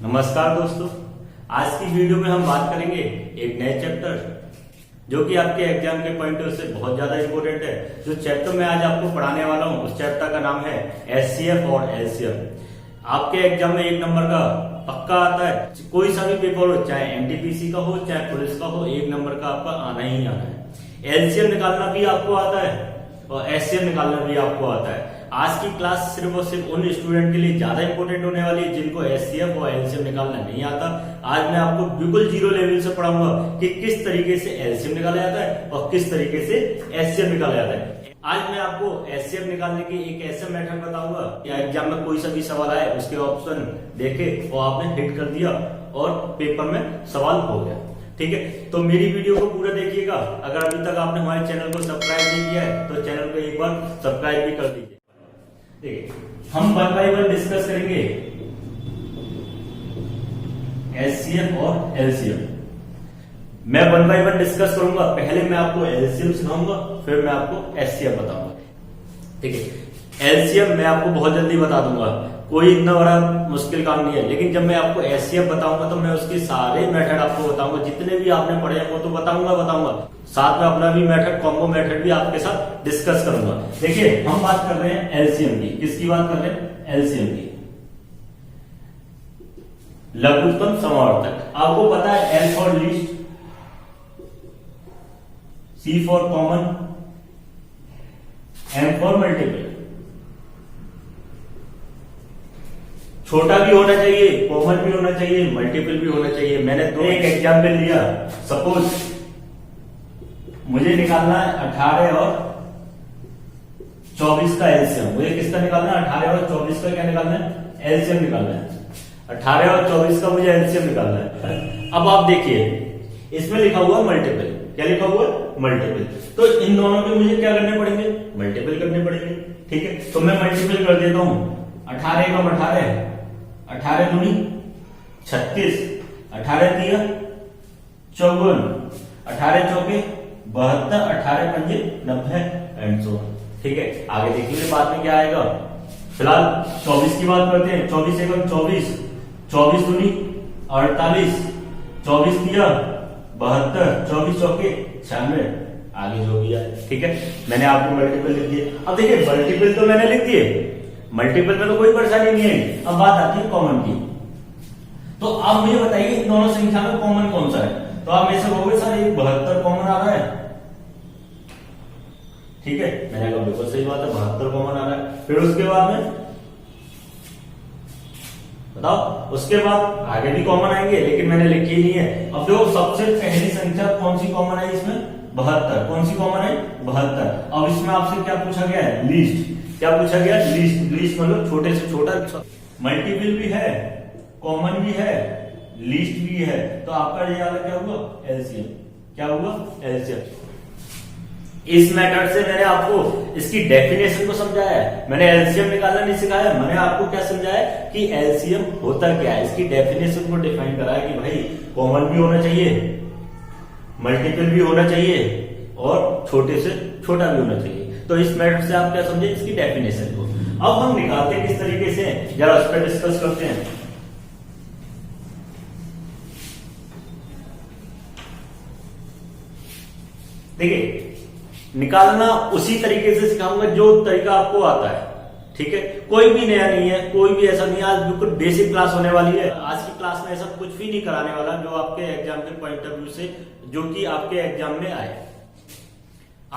नमस्कार दोस्तों, आज की वीडियो में हम बात करेंगे एक नए चैप्टर जो कि आपके एग्जाम के पॉइंट ऑफ से बहुत ज्यादा इंपॉर्टेंट है। जो चैप्टर मैं आज आपको पढ़ाने वाला हूं उस चैप्टर का नाम है एचसीएफ और एलसीएम। आपके एग्जाम में 1 नंबर का पक्का आता है। कोई सा भी पेपर हो, चाहे एनटीपीसी का हो चाहे पुलिस का हो, 1 नंबर का आपका आना ही आना है। एलसीएम निकालना भी आपको आता है और एचसीएफ निकालना भी आपको आता है। आज की क्लास सिर्फ और सिर्फ उन स्टूडेंट के लिए ज्यादा इंपॉर्टेंट होने वाली है जिनको एचसीएफ और एलसीएम निकालना नहीं आता। आज मैं आपको बिल्कुल जीरो लेवल से पढ़ाऊंगा कि किस तरीके से एलसीएम निकाला जाता है और किस तरीके से एचसीएफ निकाला जाता है। आज मैं आपको एचसीएफ निकालने की एक ऐसा मेथड बताऊंगा कि एग्जाम में कोई सा भी सवाल आए उसके ऑप्शन देखे और आपने हिट कर दिया और पेपर में सवाल हो गया। ठीक है, तो मेरी वीडियो को पूरा देखिएगा। अगर अभी तक आपने हमारे चैनल को सब्सक्राइब नहीं किया है तो चैनल को एक बार सब्सक्राइब भी कर दीजिए। देखिए, हम 1 बाय 1 डिस्कस करेंगे एचसीएफ और एलसीएम। मैं 1 बाय 1 डिस्कस करूंगा। पहले मैं आपको एलसीएम सिखाऊंगा, फिर मैं आपको एचसीएफ बताऊंगा। ठीक है, एलसीएम मैं आपको बहुत जल्दी बता दूंगा, कोई इतना बड़ा मुश्किल काम नहीं है। लेकिन जब मैं आपको एचसीएफ बताऊंगा तो मैं उसके सारे मेथड आपको बताऊंगा, जितने भी आपने पढ़े हैं वो तो बताऊंगा। साथ में अपना भी मेथड, कॉम्बो मेथड भी आपके साथ डिस्कस करूंगा। देखिए, हम बात कर रहे हैं एलसीएम की। किसकी बात कर रहे हैं? एलसीएम की, लघुत्तम समावर्तक। आपको पता है L for least, C for common, M for multiple. छोटा भी होना चाहिए, कॉमन भी होना चाहिए, मल्टीपल भी होना चाहिए। मैंने एक एग्जाम्पल लिया। सपोज मुझे निकालना है 18 और 24 का एलसीएम। मुझे किसका निकालना है? 18 और 24 का क्या निकालना है? एलसीएम निकालना है। 18 और 24 का मुझे एलसीएम निकालना है। अब आप देखिए, इसमें लिखा हुआ मल्टीपल। क्या लिखा हुआ? मल्टीपल। तो इन दोनों के मुझे क्या करने पड़ेंगे? मल्टीपल करने पड़ेंगे। ठीक है, तो मैं मल्टीपल कर देता हूं। 18 कम 18, 18 दूनी 36, 18 तिया 54, 18 चौके 72, 18 पंजे 90 एंड सो। ठीक है, आगे देखिए बाद में क्या आएगा। फिलहाल 24 की बात करते हैं। 24 एकम 24, 24 दूनी 48, 24 तिया 72, 24 चौके 96, आगे जो भी है। ठीक है, मैंने आपको मल्टीपल लिख दिए। अब देखिए, मल्टीपल तो मैंने लिख दिए, मल्टीपल में तो कोई परेशानी नहीं है। अब बात आती है कॉमन की। तो आप मुझे बताइए इन दोनों संख्या में कॉमन कौन सा है? तो आप में से कहोगे सर ये 72 कॉमन आ रहा है। ठीक है, मैंने कहा बिल्कुल सही बात है, 72 कॉमन आ रहा है। फिर उसके बाद में बताओ, उसके बाद आगे भी कॉमन आएंगे लेकिन मैंने लिखी नहीं है। अब देखो, सबसे पहली संख्या कौन सी कॉमन है इसमें? 72। कौन सी कॉमन है? 72। अब इसमें आपसे क्या पूछा गया है? लीस्ट। क्या पूछा गया? लीस्ट। लीस्ट मतलब छोटे से छोटा। मल्टीपल भी है, कॉमन भी है, लीस्ट भी है। तो आपका ये वाला क्या हुआ? एलसीएम। क्या हुआ? एलसीएम। इस मेथड से मैंने आपको इसकी डेफिनेशन को समझाया है। मैंने एलसीएम निकालना नहीं सिखाया, मैंने आपको क्या समझाया कि एलसीएम होता क्या है, इसकी डेफिनेशन को डिफाइन कराया कि भाई कॉमन भी होना चाहिए, मल्टीपल भी होना चाहिए और छोटे से छोटा भी होना चाहिए। तो इस मेथड से आप क्या समझे? इसकी डेफिनेशन को। अब हम निकालते हैं किस तरीके से, जरा उस पर डिस्कस करते हैं। देखिए, निकालना उसी तरीके से सिखाऊंगा जो तरीका आपको आता है। ठीक है, कोई भी नया नहीं है, कोई भी ऐसा नहीं है। आज बिल्कुल बेसिक क्लास होने वाली है। आज की क्लास में ऐसा कुछ भी नहीं कराने वाला जो आपके एग्जाम के पॉइंट ऑफ व्यू से, जो कि आपके एग्जाम में आए।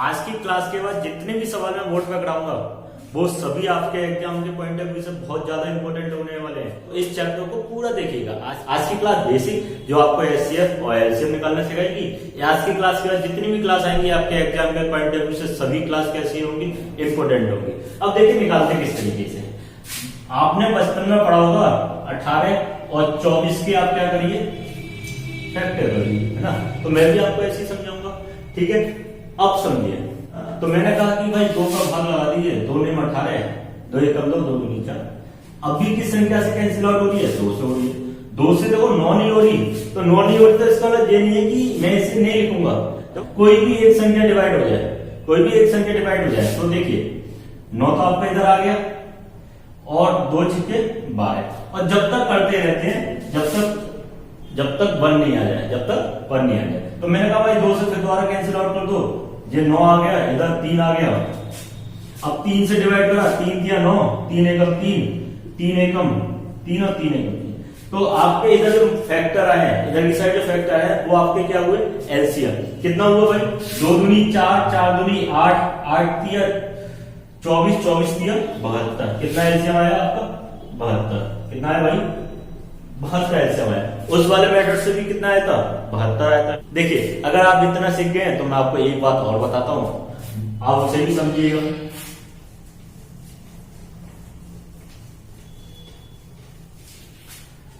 आज की क्लास के बाद जितने भी सवाल मैं बोर्ड में कराऊंगा वो सभी आपके एग्जाम के पॉइंट ऑफ व्यू से बहुत ज्यादा इंपॉर्टेंट होने वाले हैं। तो इस चैप्टर को पूरा देखिएगा। आज की क्लास बेसिक जो आपको एचसीएफ और एलसीएम निकालना सिखाएगी। आज की क्लास के बाद जितनी भी क्लास आएंगी आपके एग्जाम के पॉइंट ऑफ व्यू से सभी क्लास कैसी होंगी? इंपॉर्टेंट होंगी। अब देखिए निकालते किस तरीके से। आपने बचपन में पढ़ा होगा 18 और 24 के आप क्या करिए? फैक्टर करिए, है ना। तो मैं भी आपको ऐसे ही समझाऊंगा। ठीक है, अब समझिए। तो मैंने कहा कि भाई 2 का भाग लगा दीजिए। 2 ने 18, 2 एकम 2, 2 दूनी 4। अभी किस संख्या से कैंसिल आउट हो रही है? 2 से हो रही है। 2 से देखो 9 नहीं हो रही, तो 9 नहीं हो रही तो इसका मतलब ये नहीं है कि मैं इसे नहीं लिखूंगा। तो कोई भी एक संख्या डिवाइड हो जाए, कोई भी एक संख्या डिवाइड हो जाए। तो देखिए 9 तो आपका इधर आ गया और 2 छिके 12। और जब तक करते रहते हैं जब तक 1 नहीं आ जाए, जब तक 1 नहीं आ जाए। तो मैंने कहा भाई 2 से फिर दोबारा कैंसिल आउट कर दो, ये 9 आ गया, इधर 3 आ गया। अब 3 से डिवाइड करा, 3 दिया 9, 3 एकम 3, 3 एकम 3 और 3 एकम 3। तो आपके इधर जो फैक्टर आए हैं, इधर की साइड जो फैक्टर आए हैं वो आपके क्या हुए, एलसीएम। कितना हुआ भाई, 2 दूनी 4, 4 दूनी 8, 8 दिया 24, 24 दिया 72। कितना एलसीएम आया आपका, 72। कितना है भाई, 72 एलसीएम आया। उस वाले मेथड से भी कितना आया था, 72 आया था। देखिए अगर आप इतना सीख गए हैं तो मैं आपको एक बात और बताता हूं, आप उसे भी समझिएगा।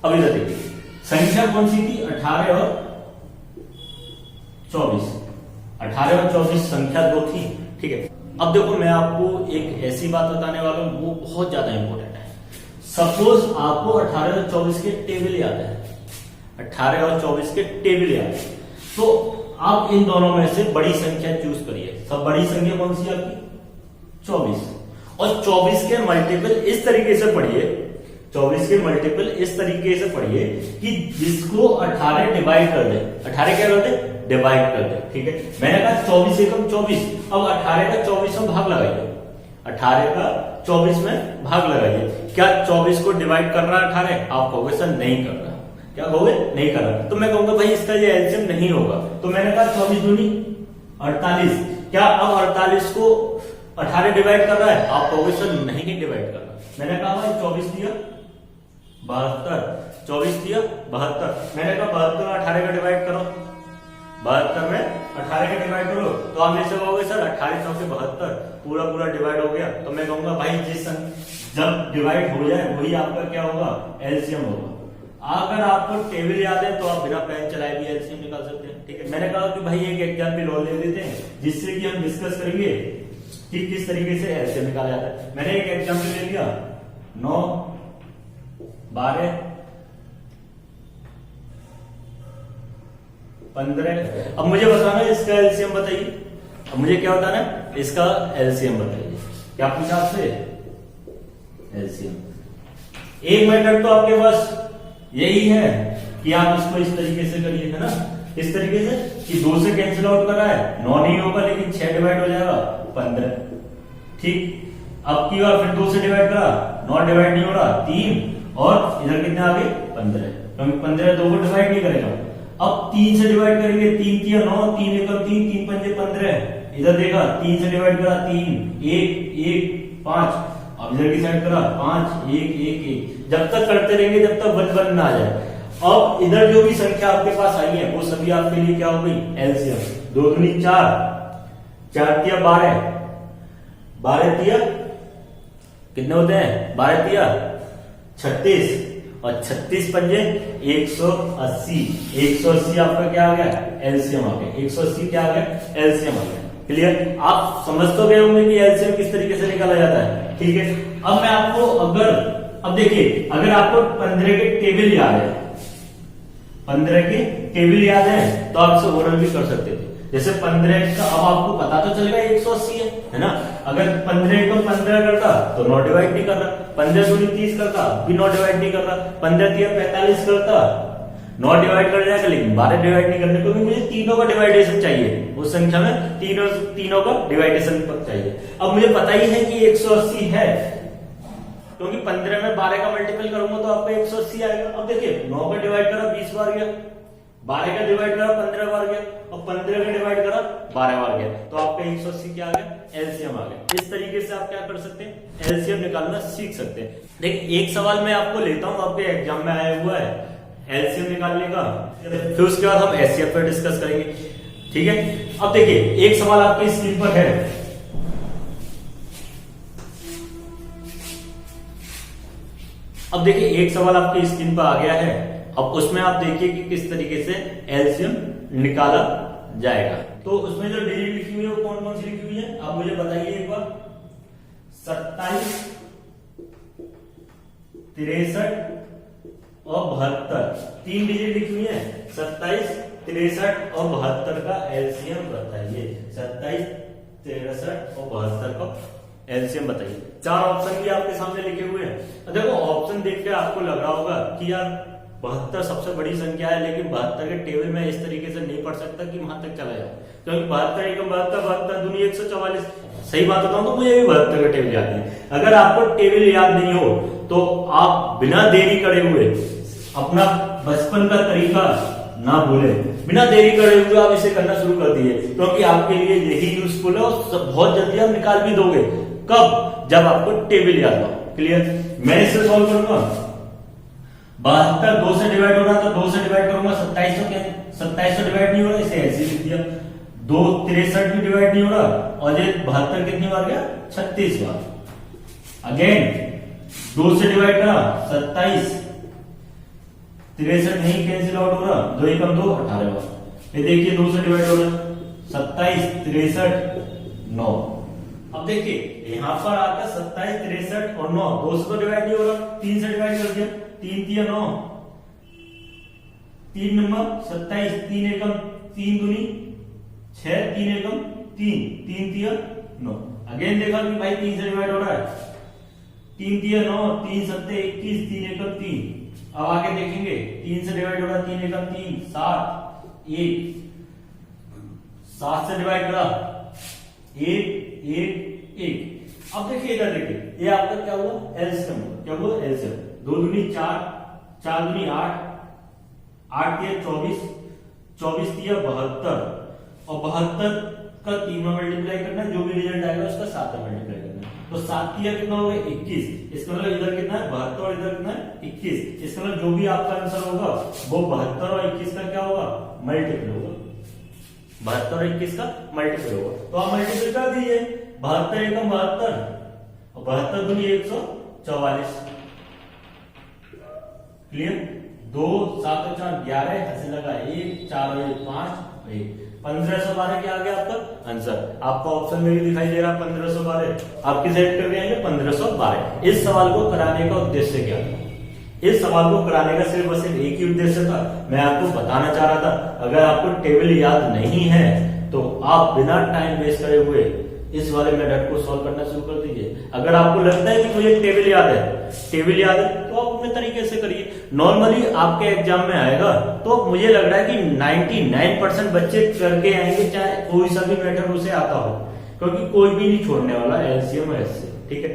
अब इधर देखिए संख्या कौन सी थी, 18 और 24। 18 और 24 संख्या 2 थी, ठीक है। अब देखो मैं आपको एक ऐसी बात बताने वाला हूं, वो बहुत ज्यादा इंपॉर्टेंट है। सपोज आपको 18 और 24 के टेबल याद है, 18 और 24 के टेबल याद है, तो आप इन दोनों में से बड़ी संख्या चूज करिए। सब बड़ी संख्या कौन सी आपकी, 24। और 24 के मल्टीपल इस तरीके से पढ़िए, 24 के मल्टीपल इस तरीके से पढ़िए कि जिसको 18 डिवाइड कर दे, 18 क्या कर दे, डिवाइड कर दे, ठीक है। मैंने कहा 24 एकम 24, अब 18 का 24 में भाग लगाइए, 18 का 24 में भाग लगाइए। क्या 24 को डिवाइड कर रहा है 18? आप कहोगे सर नहीं कर रहा। क्या कहोगे, नहीं कर रहा। तो मैं कहूंगा भाई इसका ये एलसीएम नहीं होगा। तो मैंने कहा 24 दूनी 48, क्या अब 48 को 18 डिवाइड कर रहा है? आप कहोगे सर नहीं डिवाइड कर रहा। मैंने कहा भाई 24 दिया 72, 24 दिया 72। मैंने कहा 72 में 18 का डिवाइड करो, 72 में 18 का डिवाइड करो, तो आप मेरे से कहोगे सर 18 चौके 72 पूरा पूरा डिवाइड हो गया। तो मैं कहूंगा भाई जिस जब डिवाइड हो जाए वही आपका क्या होगा, एलसीएम होगा। अगर आपको टेबल याद है तो आप बिना पेन चलाए भी एलसीएम निकाल सकते हैं, ठीक है। मैंने कहा कि भाई एक एग्जाम्पल और ले लेते हैं जिससे कि हम डिस्कस करेंगे कि किस तरीके से एलसीएम निकाला जाता है। मैंने एक एग्जाम्पल ले लिया, 9, 12, 15। अब मुझे बताना इसका एलसीएम बताइए। अब मुझे क्या बताना है, इसका एलसीएम बताइए। क्या पूछा आपसे, एलसीएम। एक मेथड तो आपके पास यही है कि आप इसको इस तरीके से करिए, है ना, इस तरीके से कि 2 से कैंसिल आउट कर रहा है, 9 नहीं होगा लेकिन 6 डिवाइड हो जाएगा 15, ठीक। अब की बार फिर 2 से डिवाइड करा, 9 डिवाइड नहीं हो रहा 3, और इधर कितने आ गए 15, क्योंकि 15 2 को डिवाइड नहीं करेगा। अब 3 से डिवाइड करेंगे, 3 किया 9, 3 एकम 3, 3 पंजे 15। इधर देखा 3 से डिवाइड करा 3, 1 1 5। अब इधर की साइड करा 5 1 1 1। जब तक करते रहेंगे जब तक 1 1 ना आ जाए। अब इधर जो भी संख्या आपके पास आई है वो सभी आपके लिए क्या हो गई, एलसीएम। 2 दूनी 4, 4 तिया 12, 12 तिया कितने होते हैं, 12 तिया 36, और 36 पंजे 180। 180 आपका क्या आ गया, एलसीएम आ गया। 180 क्या आ गया, एलसीएम आ गया। क्लियर, आप समझ तो गए होंगे कि एलसीएम किस तरीके से निकाला जाता है, ठीक है। अब मैं आपको अब देखिए अगर आपको 15 के टेबल याद है, 15 के टेबल याद है तो आप इसे ओरल भी कर सकते थे। जैसे 15 का अब आपको पता तो चलेगा 180 है ना। अगर 15 को 15 करता तो 9 डिवाइड नहीं कर रहा, 15 दूनी 30 करता भी 9 डिवाइड नहीं कर रहा, 15 तिया 45 करता 9 डिवाइड कर जाएगा लेकिन 12 डिवाइड नहीं करने, क्योंकि मुझे तीनों का डिवाइडेशन चाहिए, उस संख्या में तीनों का डिवाइडेशन चाहिए। अब मुझे पता ही है कि 180 है, क्योंकि 15 में 12 का मल्टीपल करूंगा तो आपका 180 आएगा। अब देखिए 9 का डिवाइड करा 20 बार गया, 12 का डिवाइड करा 15 बार गया, और 15 का डिवाइड करा 12 बार गया, तो आपका 180 क्या आ गया, एलसीएम आ गया। इस तरीके से आप क्या कर सकते हैं, एलसीएम निकालना सीख सकते हैं। देखिए एक सवाल मैं आपको लेता हूं, आपके एग्जाम में आया हुआ है एलसीएम निकालने का, फिर उसके बाद हम एचसीएफ पर डिस्कस करेंगे, ठीक है। अब देखिए एक सवाल आपकी स्क्रीन पर है, अब देखिए एक सवाल आपकी स्क्रीन पर आ गया है। अब उसमें आप देखिए कि किस तरीके से एलसीएम निकाला जाएगा। तो उसमें जो डिजिट लिखी हुई है वो कौन कौन सी लिखी हुई है, आप मुझे बताइए एक बार। 27, 63 और 72, 3 डिजिट लिखी हुई है। 27, 63 और 72 का एलसीएम बताइए। 27, 63 और 72 का एलसीएम बताइए। 4 ऑप्शन भी आपके सामने लिखे हुए हैं। देखो ऑप्शन देख के आपको लग रहा होगा कि यार 72 सबसे बड़ी संख्या है, लेकिन 72 के टेबल में इस तरीके से नहीं पढ़ सकता कि वहां तक चला जाए, क्योंकि 72 एकम 72 72 दूनी 144। सही बात बताऊं तो मुझे भी 72 का टेबल याद है। अगर आपको टेबल याद नहीं हो तो आप बिना देरी करे हुए अपना बचपन का तरीका ना भूले, बिना देरी करे हुए आप इसे करना शुरू कर दिए, क्योंकि आपके लिए यही यूजफुल है और बहुत जल्दी आप निकाल भी दोगे। कब? जब आपको टेबल याद हो। क्लियर? मैं इसे सॉल्व करूंगा। 72 2 से डिवाइड हो रहा था, 2 से डिवाइड करूंगा 2700 डिवाइड नहीं हो रहा, इसे ऐसे लिख दिया। 2 63 भी डिवाइड नहीं हो रहा, और ये 72 कितनी बार गया? 36 बार। अगेन 2 से डिवाइड करा 27, 63 नहीं कैंसिल आउट हो रहा, 2 एकम 2 18 बार। ये देखिए 2 से डिवाइड हो रहा 27 63 9। अब देखिए यहां पर आता 27 63 और 9, 2 से तो डिवाइड नहीं हो रहा, 3 से डिवाइड कर दिया, 3 3 9, 3 नंबर 27, 3 एकम 3 दूनी 6, 3 एकम 3, 3 3 9। अगेन देखा कि भाई 3 से डिवाइड हो रहा है, 3 3 9, 3 7 21, 3 एकम 3। अब आगे देखेंगे 3 से डिवाइड हो रहा है, 3 एकम 3 7 1, 7 से डिवाइड करा 1 1 1। अब देखिए इधर देखिए, ये आपका क्या हुआ? एलसीएम। क्या हुआ? एलसीएम। 2 दूनी 4, 4 दूनी 8, 8 दिया 24, 24 दिया 72, और 72 का 3 में मल्टीप्लाई करना है, जो भी रिजल्ट आएगा उसका 7 में मल्टीप्लाई करना है। तो 7 दिया कितना हो गया? 21। इसका मतलब इधर कितना है? 72, और इधर कितना है? 21। इसका मतलब जो भी आपका आंसर होगा वो 72 और 21 का क्या होगा? मल्टीपल होगा। 72 और 21 का मल्टीपल होगा, तो आप मल्टीपल कर दीजिए। 72 एकम 72 और 72 दूनी 144। क्लियर? 2 7 4 11 हंसी लगा 1 4 5 1 1512 क्या आ गया आपका आंसर? आपका ऑप्शन में भी दिखाई दे रहा 1512। आप किस सेट कर रहे हैं? 1512। इस सवाल को कराने का उद्देश्य क्या था? इस सवाल को कराने का सिर्फ बस एक ही उद्देश्य था, मैं आपको बताना चाह रहा था अगर आपको टेबल याद नहीं है तो आप बिना टाइम वेस्ट करे हुए इस वाले मेथड को सॉल्व करना शुरू कर दीजिए। अगर आपको लगता है कि मुझे टेबल याद है तो आप अपने तरीके से करिए। नॉर्मली आपके एग्जाम में आएगा तो मुझे लग रहा है कि 99% बच्चे करके आएंगे, चाहे कोई सा भी मेथड उसे आता हो, क्योंकि कोई भी नहीं छोड़ने वाला एलसीएम और एचसीएम। ठीक है?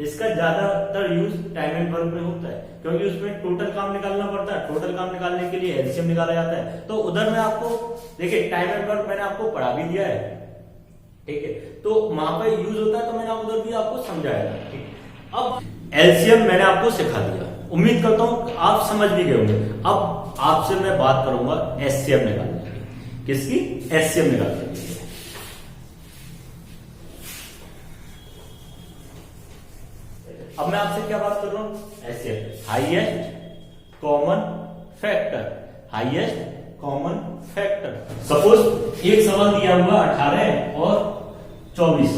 इसका ज्यादातर यूज टाइम एंड वर्क में होता है, क्योंकि उसमें टोटल काम निकालना पड़ता है। टोटल काम निकालने के लिए एलसीएम निकाला जाता है। तो उधर में आपको देखिए टाइम एंड वर्क मैंने आपको पढ़ा भी दिया है, ठीक है, तो वहां पर यूज होता है, तो मैंने उधर भी आपको समझाया था। ठीक, अब एलसीएम मैंने आपको सिखा दिया, उम्मीद करता हूं आप समझ भी गए होंगे। अब आपसे मैं बात करूंगा एचसीएम निकालने की। किसकी? एचसीएम निकालने की। अब मैं आपसे क्या बात कर रहा हूं? HCM, highest common factor. Highest common factor. Suppose एक सवाल दिया हुआ 18 और 24,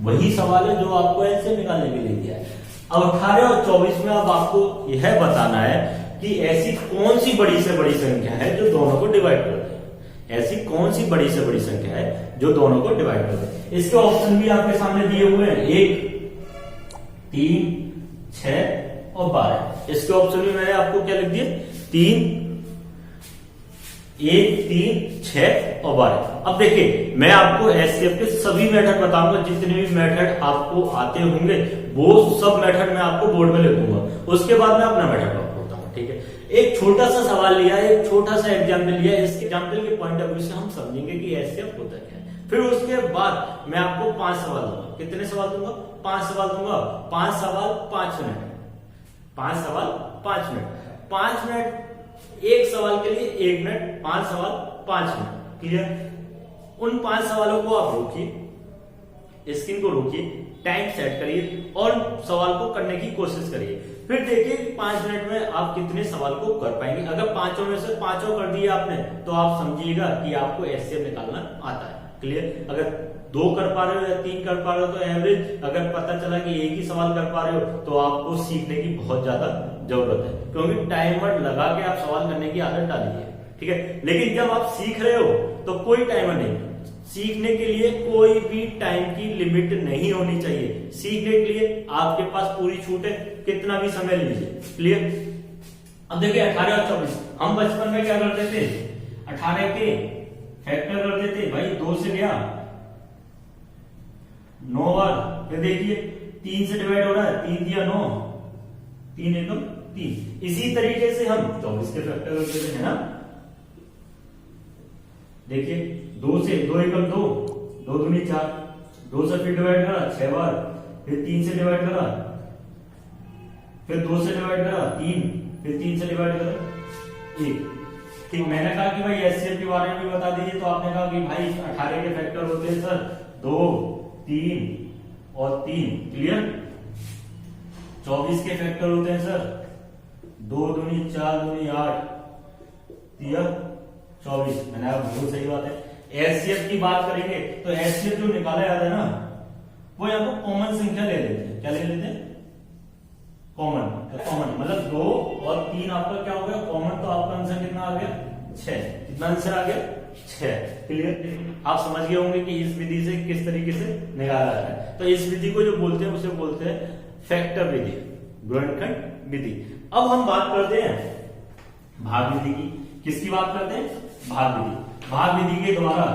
वही सवाल है जो आपको एलसीएम निकालने के लिए दिया है। अब 18 और 24 में अब आपको यह बताना है कि ऐसी कौन सी बड़ी से बड़ी संख्या है जो दोनों को डिवाइड कर दे। ऐसी कौन सी बड़ी से बड़ी संख्या है जो दोनों को डिवाइड कर दे। इसके ऑप्शन भी आपके सामने दिए हुए हैं, 1 3 6 और 12। इसके ऑप्शन में मैंने आपको क्या लिख दिया? 3 1 3 6 और 12। अब देखिए मैं आपको एचसीएफ के सभी मेथड बताऊंगा, जितने भी मेथड आपको आते होंगे वो सब मेथड मैं आपको बोर्ड में लिखूंगा। उसके बाद मैं अपना मेथड आपको बताऊंगा। ठीक है? एक छोटा सा सवाल लिया है, एक छोटा सा एग्जाम्पल लिया है, इसके एग्जाम्पल के पॉइंट ऑफ व्यू से हम समझेंगे कि एचसीएफ होता क्या है। फिर उसके बाद मैं आपको 5 सवाल दूंगा। कितने सवाल दूंगा? 5 सवाल दूंगा। 5 सवाल 5 मिनट। 5 सवाल 5 मिनट। 5 मिनट एक सवाल के लिए 1 मिनट, 5 सवाल 5 मिनट। क्लियर? उन 5 सवालों को आप रोकिए, स्क्रीन को रोकिए, टाइम सेट करिए और सवाल को करने की कोशिश करिए। फिर देखिए 5 मिनट में आप कितने सवाल को कर पाएंगे। अगर 5 में से 5 कर दिए आपने तो आप समझिएगा कि आपको एचसीएम निकालना आता है। क्लियर? अगर 2 कर पा रहे हो या 3 कर पा रहे हो तो एवरेज, अगर पता चला कि एक ही सवाल कर पा रहे हो तो आपको सीखने की बहुत ज्यादा जरूरत है, क्योंकि टाइमर लगा के आप सवाल करने की आदत डालिए। ठीक है? लेकिन जब आप सीख रहे हो तो कोई टाइमर नहीं। सीखने के लिए कोई भी टाइम की लिमिट नहीं होनी चाहिए। सीखने के लिए आपके पास पूरी छूट है, कितना भी समय लीजिए। क्लियर? अब देखिए 18 और 24, हम बचपन में क्या करते थे, 18 के फैक्टर करते थे भाई, 2 से गया 9 बार, फिर देखिए 3 से डिवाइड हो रहा है, 3 दिया 9, 3 एकम 3। इसी तरीके से हम 24 के फैक्टर करते थे, है ना। देखिए 2 से 2 एकम 2, 2 दूनी 4, 2 से फिर डिवाइड करा 6 बार, फिर 3 से डिवाइड करा, फिर 2 से डिवाइड करा 3, फिर 3 से डिवाइड करा 1। ठीक, मैंने कहा कि भाई एचसीएफ के बारे में भी बता दीजिए, तो आपने कहा कि भाई 18 के फैक्टर होते हैं सर 2, 3 और 3, क्लियर। 24 के फैक्टर होते हैं सर 2 दूनी 4 दूनी 8, 24। मैंने आप बिल्कुल सही बात है। एचसीएफ की बात करेंगे तो एचसीएफ जो निकाला जाता है ना, वो यहाँ पर कॉमन संख्या ले लेते हैं। क्या ले लेते हैं? कॉमन। कॉमन मतलब 2 और 3 आपका क्या हो गया? कॉमन। तो आपका आंसर कितना आ गया? 6। कितना आंसर आ गया? 6। क्लियर। आप समझ गए होंगे कि इस विधि से किस तरीके से निकाला जाता है। तो इस विधि को जो बोलते हैं उसे बोलते हैं फैक्टर विधि, गुणनखंड विधि। अब हम बात करते हैं भाग विधि की। किसकी बात करते हैं? भाग विधि। भाग विधि के द्वारा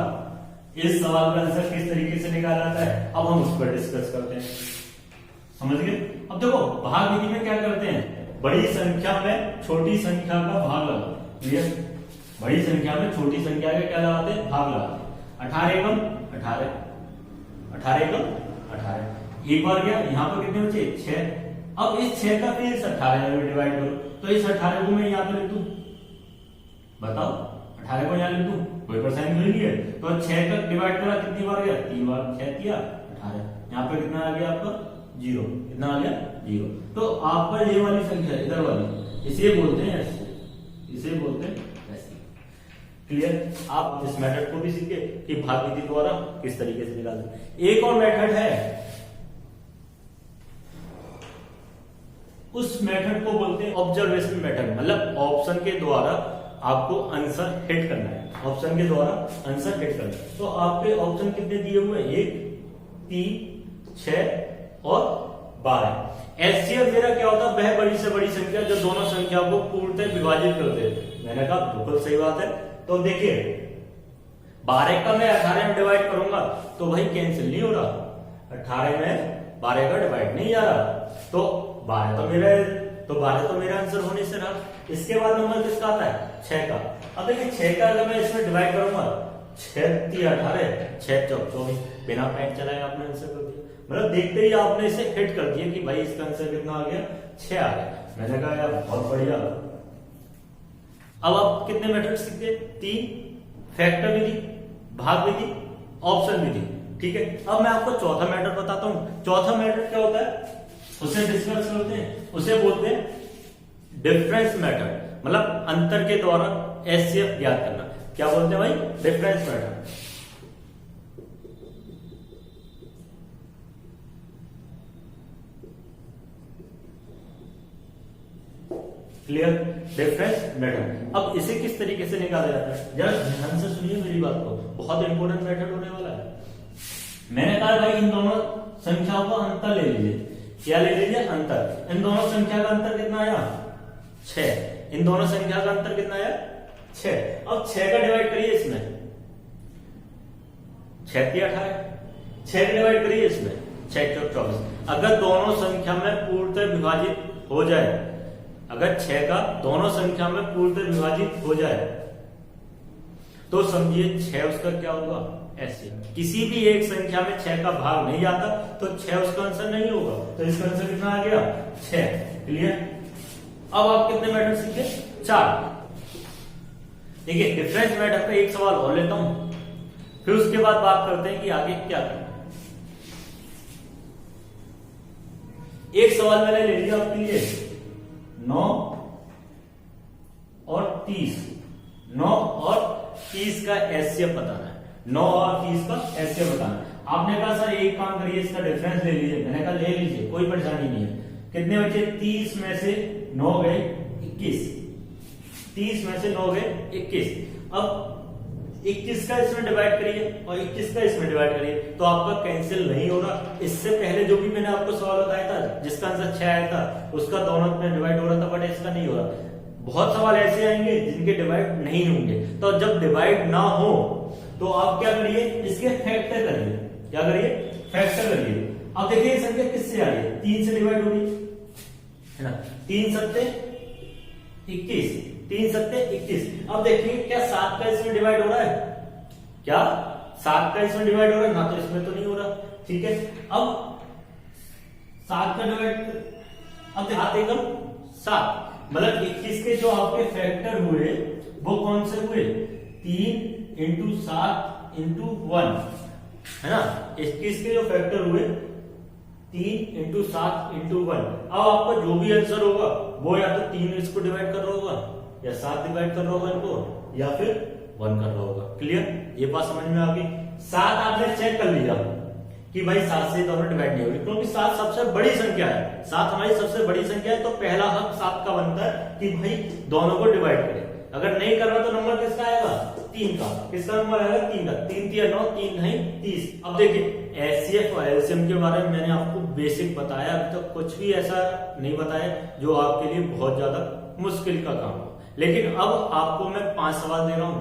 इस सवाल का आंसर किस तरीके से निकाला जाता है, अब हम उस पर डिस्कस करते हैं। समझ गए? अब देखो भाग विधि में क्या करते हैं, बड़ी संख्या में छोटी संख्या का भाग लगाते। क्लियर। बड़ी संख्या में छोटी संख्या का क्या लगाते हैं? भाग लगाते। 18 एकम 18, 18 एकम 18। एक बार गया, यहाँ पर कितने बचे? 6। अब इस 6 का फिर इस 18 में डिवाइड करो, तो इस 18 को मैं यहाँ पे लिख दूं। बताओ 18 को यहाँ लिख दूं, कोई परेशानी नहीं है। तो 6 का डिवाइड करा कितनी बार गया? 3 बार। 6 किया 18, यहाँ पे कितना आ गया आपका? 0। कितना आ गया? 0। तो आपका ये वाली संख्या इधर वाली, इसे बोलते हैं ऐसे, इसे बोलते हैं ऐसे। क्लियर। आप इस मेथड को भी सीखे कि भाग विधि द्वारा किस तरीके से निकालते। एक और मेथड है, उस मेथड को बोलते हैं ऑब्जर्वेशन मेथड। मतलब ऑप्शन के द्वारा आपको आंसर हिट करना है। ऑप्शन के द्वारा आंसर हिट करना है। तो आपके ऑप्शन कितने दिए हुए हैं? 1, 3, 6 और 12। एचसीएफ मेरा क्या होता है? वह बड़ी से बड़ी संख्या जो दोनों संख्या को पूर्णतः विभाजित करते हैं। मैंने कहा बिल्कुल सही बात है। तो देखिए 12 का मैं 18 में डिवाइड करूंगा तो भाई कैंसिल नहीं हो रहा। 18 में 12 का डिवाइड नहीं आ रहा, तो 12 तो मेरा आंसर होने से रहा। इसके बाद नंबर किसका आता है? 6 का। अब देखिए 6 का अगर मैं इसमें डिवाइड करूंगा, 6 3 18, 6 4 24, बिना पैट चलाए आपने आंसर कर दिया। मतलब देखते ही आपने इसे हिट कर दिया कि भाई इसका आंसर कितना आ गया? 6 आ गया। मैंने कहा यार बहुत बढ़िया। अब आप कितने मेथड सीखते? 3, फैक्टर विधि, भाग विधि, ऑप्शन विधि। ठीक है। अब मैं आपको चौथा मेथड बताता हूं। चौथा मेथड क्या होता है उसे डिस्कस करते हैं। उसे बोलते हैं डिफरेंस मेथड। मतलब अंतर के द्वारा एचसीएफ ज्ञात करना। क्या बोलते हैं भाई? Difference method. Clear. Difference method. अब इसे किस तरीके से निकाला जाता है, जरा ध्यान से सुनिए मेरी बात को, बहुत इंपॉर्टेंट मेथड होने वाला है। मैंने कहा भाई इन दोनों संख्याओं का अंतर ले लीजिए। क्या ले लीजिए? अंतर। इन दोनों संख्या का अंतर कितना आया? 6। इन दोनों संख्या का अंतर कितना आया? 6। अब 6 का डिवाइड करिए इसमें, 6 3 18, 6 का डिवाइड करिए इसमें, 6 4 24। अगर दोनों संख्या में पूर्णतः विभाजित हो जाए, अगर 6 का दोनों संख्या में पूर्णतः विभाजित हो जाए तो समझिए 6 उसका क्या होगा? ऐसे किसी भी एक संख्या में 6 का भाग नहीं आता तो 6 उसका आंसर नहीं होगा। तो इसका आंसर कितना आ गया? 6। क्लियर। अब आप कितने मेथड सीखे? 4। देखिए डिफरेंस मेथड का एक सवाल और लेता हूं, फिर उसके बाद बात करते हैं कि आगे क्या करना है। एक सवाल मैंने ले लिया आपके लिए 9 और 30। 9 और 30 का एचसीएफ बताना है। 9 और 30 का एचसीएफ बताना है। आपने कहा सर एक काम करिए इसका डिफरेंस ले लीजिए। मैंने कहा ले लीजिए, कोई परेशानी नहीं है। कितने बचे? 30 में से 9 गए 21। 30 में से 9 गए 21। अब 21 का इसमें डिवाइड करिए और 21 का इसमें डिवाइड करिए, तो आपका कैंसिल नहीं हो रहा। इससे पहले जो भी मैंने आपको सवाल बताया था जिसका आंसर 6 आया था, उसका दोनों में डिवाइड हो रहा था, बट इसका नहीं हो रहा। बहुत सवाल ऐसे आएंगे जिनके डिवाइड नहीं होंगे। तो जब डिवाइड ना हो तो आप क्या करिए, इसके फैक्टर करिए। क्या करिए, फैक्टर करिए। अब देखिए संख्या किससे आ रही है, 3 से डिवाइड हो रही है ना, 3 सत्ते 21, 3 सत्ते 21। अब देखिए क्या 7 का इसमें डिवाइड हो रहा है, क्या 7 का इसमें डिवाइड हो रहा है ना, तो इसमें तो नहीं हो रहा। ठीक है, अब 7 का डिवाइड, अब दिखाते कम 7, मतलब 21 के जो आपके फैक्टर हुए वो कौन से हुए, 3 इंटू 7 इंटू 1 है ना। 21 के जो फैक्टर हुए 3 इंटू 7 इंटू 1। अब आपका जो भी आंसर होगा वो या तो 3 इसको डिवाइड कर रहा होगा, या 7 डिवाइड कर रहा होगा इनको, या फिर 1 कर रहा होगा। क्लियर, ये बात समझ में आ गई। 7 आपने चेक कर लिया कि भाई 7 से दोनों डिवाइड नहीं होगी, क्योंकि 7 सबसे बड़ी संख्या है, 7 हमारी सबसे बड़ी संख्या है, तो पहला हक 7 का बनता है कि भाई दोनों को डिवाइड करें। अगर नहीं कर रहा तो नंबर किसका आएगा, 3 का। किसका नंबर आएगा, 3 का। 3 3 9, 3 नहीं 30। अब देखिए एचसीएफ और एलसीएम के बारे में मैंने आपको बेसिक बताया, अभी तक कुछ भी ऐसा नहीं बताया जो आपके लिए बहुत ज्यादा मुश्किल का काम हो। लेकिन अब आपको मैं 5 सवाल दे रहा हूं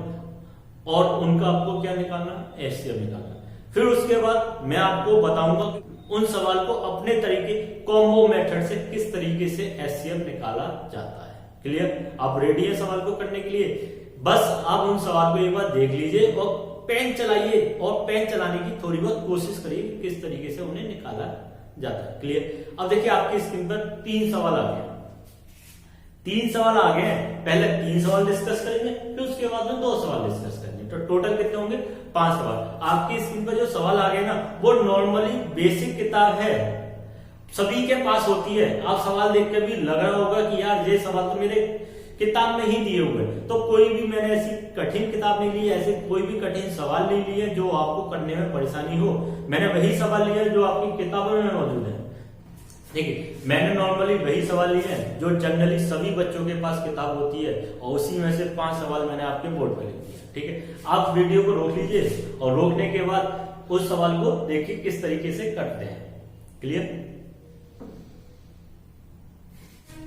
और उनका आपको क्या निकालना, एचसीएफ निकालना। फिर उसके बाद मैं आपको बताऊंगा उन सवाल को अपने तरीके कॉम्बो मेथड से किस तरीके से एचसीएफ निकाला जाता है। क्लियर, आप रेडी है सवाल को करने के लिए? बस आप उन सवाल को एक बार देख लीजिए और पेन चलाइए, और पेन चलाने की थोड़ी बहुत कोशिश करिए किस तरीके से उन्हें निकाला जाता है। क्लियर, अब देखिए आपकी स्क्रीन पर 3 सवाल आ गए। 3 सवाल आ गए, पहले 3 सवाल डिस्कस करेंगे, फिर उसके बाद में 2 सवाल डिस्कस करेंगे, तो टोटल कितने होंगे, 5 सवाल। आपकी स्क्रीन पर जो सवाल आ गए ना वो नॉर्मली बेसिक किताब है, सभी के पास होती है। आप सवाल देख के भी लग रहा होगा कि यार ये सवाल तो मेरे किताब में ही दिए हुए, तो कोई भी मैंने ऐसी कठिन किताब नहीं ली, ऐसे कोई भी कठिन सवाल नहीं लिए जो आपको करने में परेशानी हो। मैंने वही सवाल लिए जो आपकी किताबों में मौजूद है। ठीक है, मैंने नॉर्मली वही सवाल लिए हैं जो जनरली सभी बच्चों के पास किताब होती है, और उसी में से 5 सवाल मैंने आपके बोर्ड पर लिख दिए। ठीक है, आप वीडियो को रोक लीजिए और रोकने के बाद उस सवाल को देखिए किस तरीके से करते हैं। क्लियर,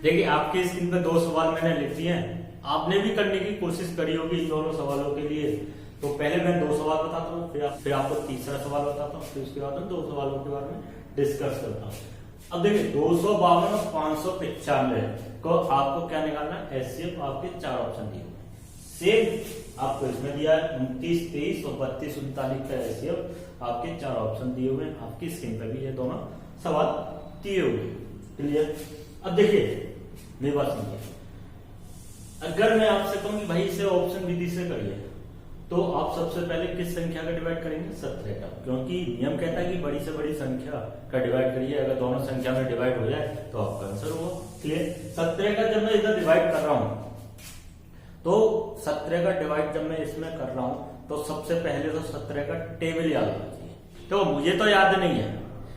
देखिए आपकी स्क्रीन पे 2 सवाल मैंने लिख दिए हैं, आपने भी करने की कोशिश करी होगी इन दोनों सवालों के लिए। तो पहले मैं 2 सवाल बताता हूँ, फिर आपको तीसरा सवाल बताता हूँ, फिर उसके बाद में 2 सवालों के बारे में डिस्कस करता हूँ। अब देखिए 252 और 595 को आपको क्या निकालना है, एचसीएफ आपके 4 ऑप्शन दिए सेम आपको इसमें दिया है 29, 23 और 32, 39 का एचसीएफ आपके 4 ऑप्शन दिए हुए हैं। आपकी स्क्रीन पर भी ये दोनों सवाल दिए हुए। क्लियर, अब देखिए मेरी बात सुनिए, अगर मैं आपसे कहूं कि भाई इसे ऑप्शन विधि से करिए, तो आप सबसे पहले किस संख्या का डिवाइड करेंगे, 17 का, क्योंकि नियम कहता है कि बड़ी से बड़ी संख्या का डिवाइड करिए। अगर दोनों संख्या में डिवाइड हो जाए तो आपका आंसर होगा। क्लियर, 17 का जब मैं इधर डिवाइड कर रहा हूं, तो 17 का डिवाइड जब मैं इसमें कर रहा हूं तो सबसे पहले तो 17 का टेबल याद होना चाहिए। तो मुझे तो याद नहीं है,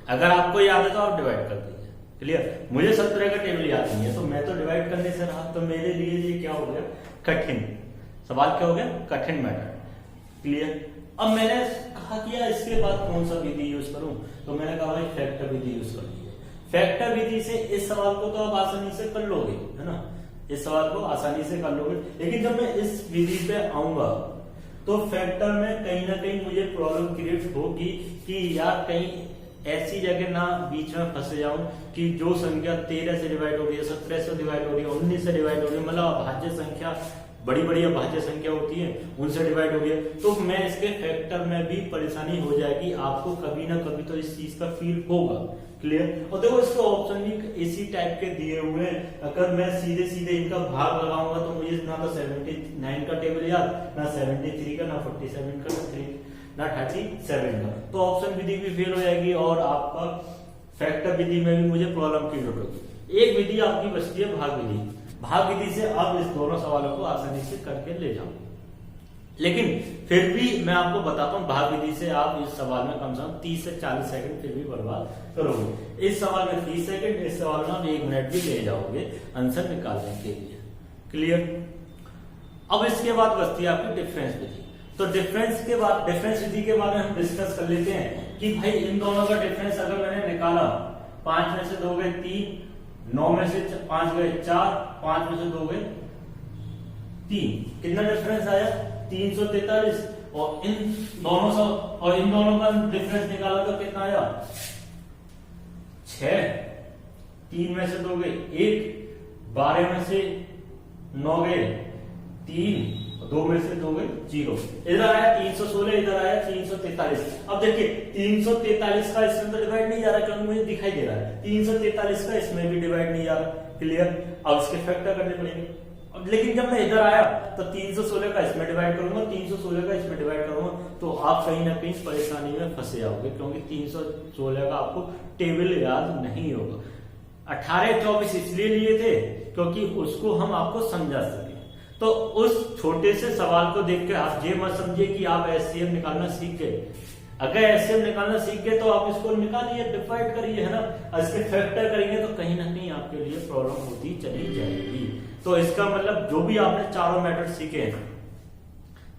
अगर आपको याद है तो आप डिवाइड कर दीजिए। क्लियर, मुझे 17 का टेबल याद नहीं है, तो मैं तो डिवाइड करने से रहा, तो मेरे लिए ये क्या हो गया, कठिन सवाल। क्या हो गया, कठिन मैटर। क्लियर, अब मैंने कहा कि यार इसके बाद कौन सा विधि यूज करूं, तो मैंने कहा भाई फैक्टर विधि यूज कर लीजिए। फैक्टर विधि से इस सवाल को तो आप आसानी से कर लोगे, है ना, इस सवाल को आसानी से कर लोगे। लेकिन जब मैं इस विधि पे आऊंगा तो फैक्टर में कहीं ना कहीं मुझे प्रॉब्लम क्रिएट होगी कि यार कहीं ऐसी जगह ना बीच में फंस जाऊं कि जो संख्या 13 से डिवाइड हो रही है, 17 से डिवाइड हो रही है, 19 से डिवाइड हो रही है, मतलब अभाज्य संख्या, बड़ी बड़ी अभाज्य संख्या होती है, उनसे डिवाइड हो गया, तो मैं इसके फैक्टर में भी परेशानी हो जाएगी। आपको कभी ना कभी तो इस चीज का फील होगा। क्लियर, और देखो इसके ऑप्शन भी इसी टाइप के दिए हुए हैं। अगर मैं सीधे सीधे इनका भाग लगाऊंगा तो मुझे ना तो 79 का टेबल याद, ना 73 का, ना 47 का, ना 37 का, तो ऑप्शन विधि भी फेल हो जाएगी और आपका फैक्टर विधि में भी मुझे प्रॉब्लम क्रिएट होगी। एक विधि आपकी बचती है भाग विधि। भाग विधि से आप इस दोनों सवालों को आसानी से करके ले जाओ। लेकिन फिर भी मैं आपको बताता हूं, भाग विधि से आप इस सवाल में कम से कम 30 से 40 सेकंड फिर भी बर्बाद करोगे। इस सवाल में 30 सेकंड, इस सवाल में आप 1 मिनट भी ले जाओगे आंसर निकालने के लिए। क्लियर, अब इसके बाद बचती है आपकी डिफरेंस विधि। तो डिफरेंस विधि के बारे में हम डिस्कस कर लेते हैं कि भाई इन दोनों का डिफरेंस अगर मैंने निकाला, 5 में से 2 गए 3, 9 में से 5 गए 4, 5 में से 2 गए 3, कितना डिफरेंस आया 343, और इन दोनों का डिफरेंस निकाला तो कितना आया 6, 3 में से 2 गए 1, 12 में से 9 गए 3, 2 में से 2 गए 0, इधर आया 316, इधर आया 343। अब देखिए 343 का इसमें तो डिवाइड नहीं जा रहा, क्योंकि मुझे दिखाई दे रहा है 343 का इसमें भी डिवाइड नहीं जा रहा। क्लियर? अब इसके फैक्टर करने पड़ेंगे। अब लेकिन जब मैं इधर आया तो 316 का इसमें डिवाइड करूंगा, 316 का इसमें डिवाइड करूंगा, तो आप कहीं ना कहीं परेशानी में फंसे जाओगे, क्योंकि 316 का आपको टेबल याद नहीं होगा। 18, 24 इसलिए लिए थे क्योंकि उसको हम आपको समझा सके। तो उस छोटे से सवाल को देख के आप ये मत समझिए कि आप एचसीएफ निकालना सीख गए। अगर एचसीएफ निकालना सीख गए तो आप इसको निकालिए, डिवाइड करिए, है ना, इसके फैक्टर करेंगे तो कहीं ना कहीं आपके लिए प्रॉब्लम होती चली जाएगी। तो इसका मतलब जो भी आपने चारों मेथड सीखे हैं,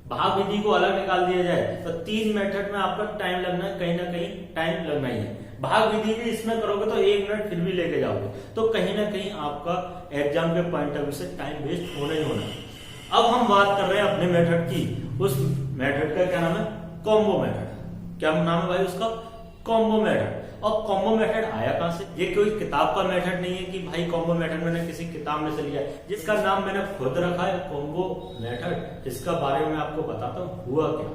भाग विधि को अलग निकाल दिया जाए तो 3 मेथड में आपका टाइम लगना, कहीं ना कहीं टाइम लगना ही है। भाग विधि भी इसमें करोगे तो 1 मिनट फिर भी लेके जाओगे, तो कहीं ना कहीं आपका एग्जाम के पॉइंट ऑफ व्यू से टाइम वेस्ट होना ही होना है। अब हम बात कर रहे हैं अपने मेथड की। उस मेथड का क्या नाम है? Combo method. क्या नाम है भाई उसका? Combo method. और कॉम्बो मेथड आया कहां से? ये कोई किताब का मेथड नहीं है कि भाई कॉम्बो मेथड मैंने किसी किताब में से लिया है, जिसका नाम मैंने खुद रखा है कॉम्बो मेथड। इसका बारे में आपको बताता हूं हुआ क्या।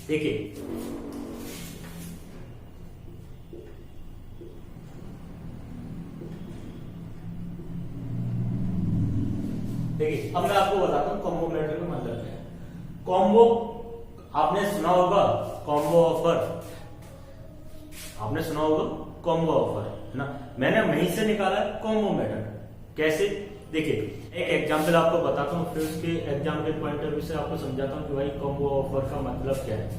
देखिए अब मैं आपको बताता हूं कॉम्बो मेथड का मतलब क्या है। कॉम्बो आपने सुना होगा, कॉम्बो ऑफर आपने सुना होगा, कॉम्बो ऑफर, है ना। मैंने वहीं से निकाला है कॉम्बो मेथड। कैसे? देखिए एक एग्जांपल आपको बताता हूँ, फिर उसके एग्जाम के पॉइंट ऑफ व्यू से आपको समझाता हूँ कि भाई कॉम्बो ऑफर का मतलब क्या है।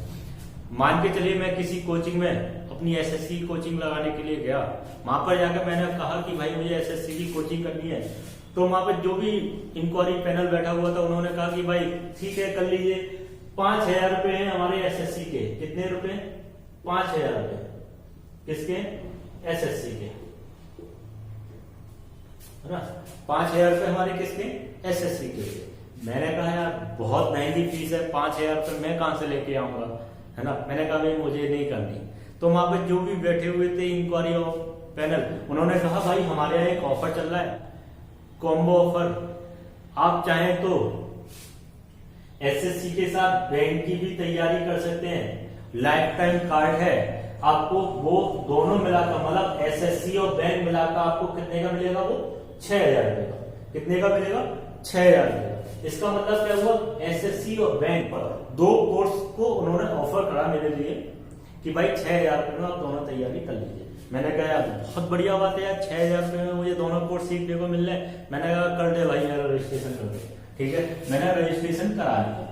मान के चलिए मैं किसी कोचिंग में अपनी एसएससी कोचिंग लगाने के लिए गया, वहां पर जाकर मैंने कहा कि भाई मुझे एसएससी की कोचिंग करनी है। तो वहां पर जो भी इंक्वायरी पैनल बैठा हुआ था उन्होंने कहा कि भाई ठीक है कर लीजिए, 5,000 रुपए हैं हमारे एसएससी के। कितने रुपए? 5,000 रुपए। किसके? एसएससी के, है ना। 5,000 रुपए हमारे किसके? एसएससी के। मैंने कहा यार बहुत महंगी फीस है, 5,000 रुपए मैं कहां से लेके आऊंगा, है ना। मैंने कहा भाई मुझे नहीं करनी। तो वहां पर जो भी बैठे हुए थे इंक्वायरी पैनल, उन्होंने कहा भाई हमारे यहाँ एक ऑफर चल रहा है, कॉम्बो ऑफर। आप चाहें तो एसएससी के साथ बैंक की भी तैयारी कर सकते हैं, लाइफ टाइम कार्ड है आपको, वो दोनों मिलाकर मतलब एसएससी और बैंक मिलाकर आपको कितने का मिलेगा? वो 6,000 रुपए का। कितने का मिलेगा? 6,000 रुपए का। इसका मतलब क्या हुआ? एसएससी और बैंक पर 2 कोर्स को उन्होंने ऑफर करा मेरे लिए कि भाई 6,000 रुपए में आप दोनों तैयारी कर लीजिए। मैंने कहा यार बहुत बढ़िया बात है यार, 6,000 रुपए में मुझे दोनों कोर्स सीखने को मिल रहे हैं। मैंने कहा कर दे भाई मेरा रजिस्ट्रेशन कर दे। ठीक है, मैंने रजिस्ट्रेशन करा दिया।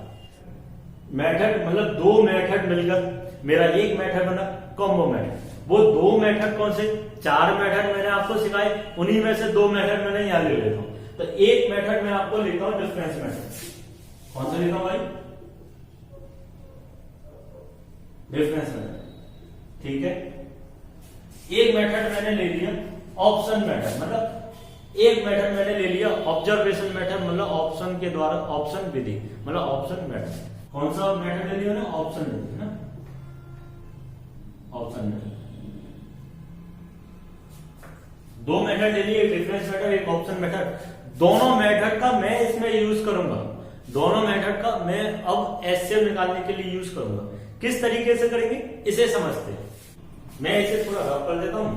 मेथड मतलब 2 मेथड मिलकर मेरा एक मेथड बना कॉम्बो मेथड। वो 2 मेथड कौन से? 4 मेथड मैंने आपको सिखाए, उन्हीं में से 2 मेथड मैंने यहाँ ले लेता हूँ। तो एक मेथड मैं आपको लेता हूँ डिफरेंस मेथड। कौन सा लेता हूँ भाई? Difference method. ठीक है, एक मेथड मैंने ले लिया ऑप्शन मेथड, मतलब एक मेथड मैंने ले लिया ऑब्जर्वेशन मेथड, मतलब ऑप्शन के द्वारा, ऑप्शन विधि मतलब ऑप्शन मेथड। कौन सा मेथड ले लिया ना? ऑप्शन विधि ना, ऑप्शन मेथड। 2 मेथड ले लिए, एक डिफरेंस मेथड, एक ऑप्शन मेथड। दोनों मेथड का मैं इसमें यूज करूंगा, दोनों मेथड का मैं अब एचसीएफ निकालने के लिए यूज करूंगा। किस तरीके से करेंगे इसे समझते हैं। मैं इसे थोड़ा रफ कर देता हूं।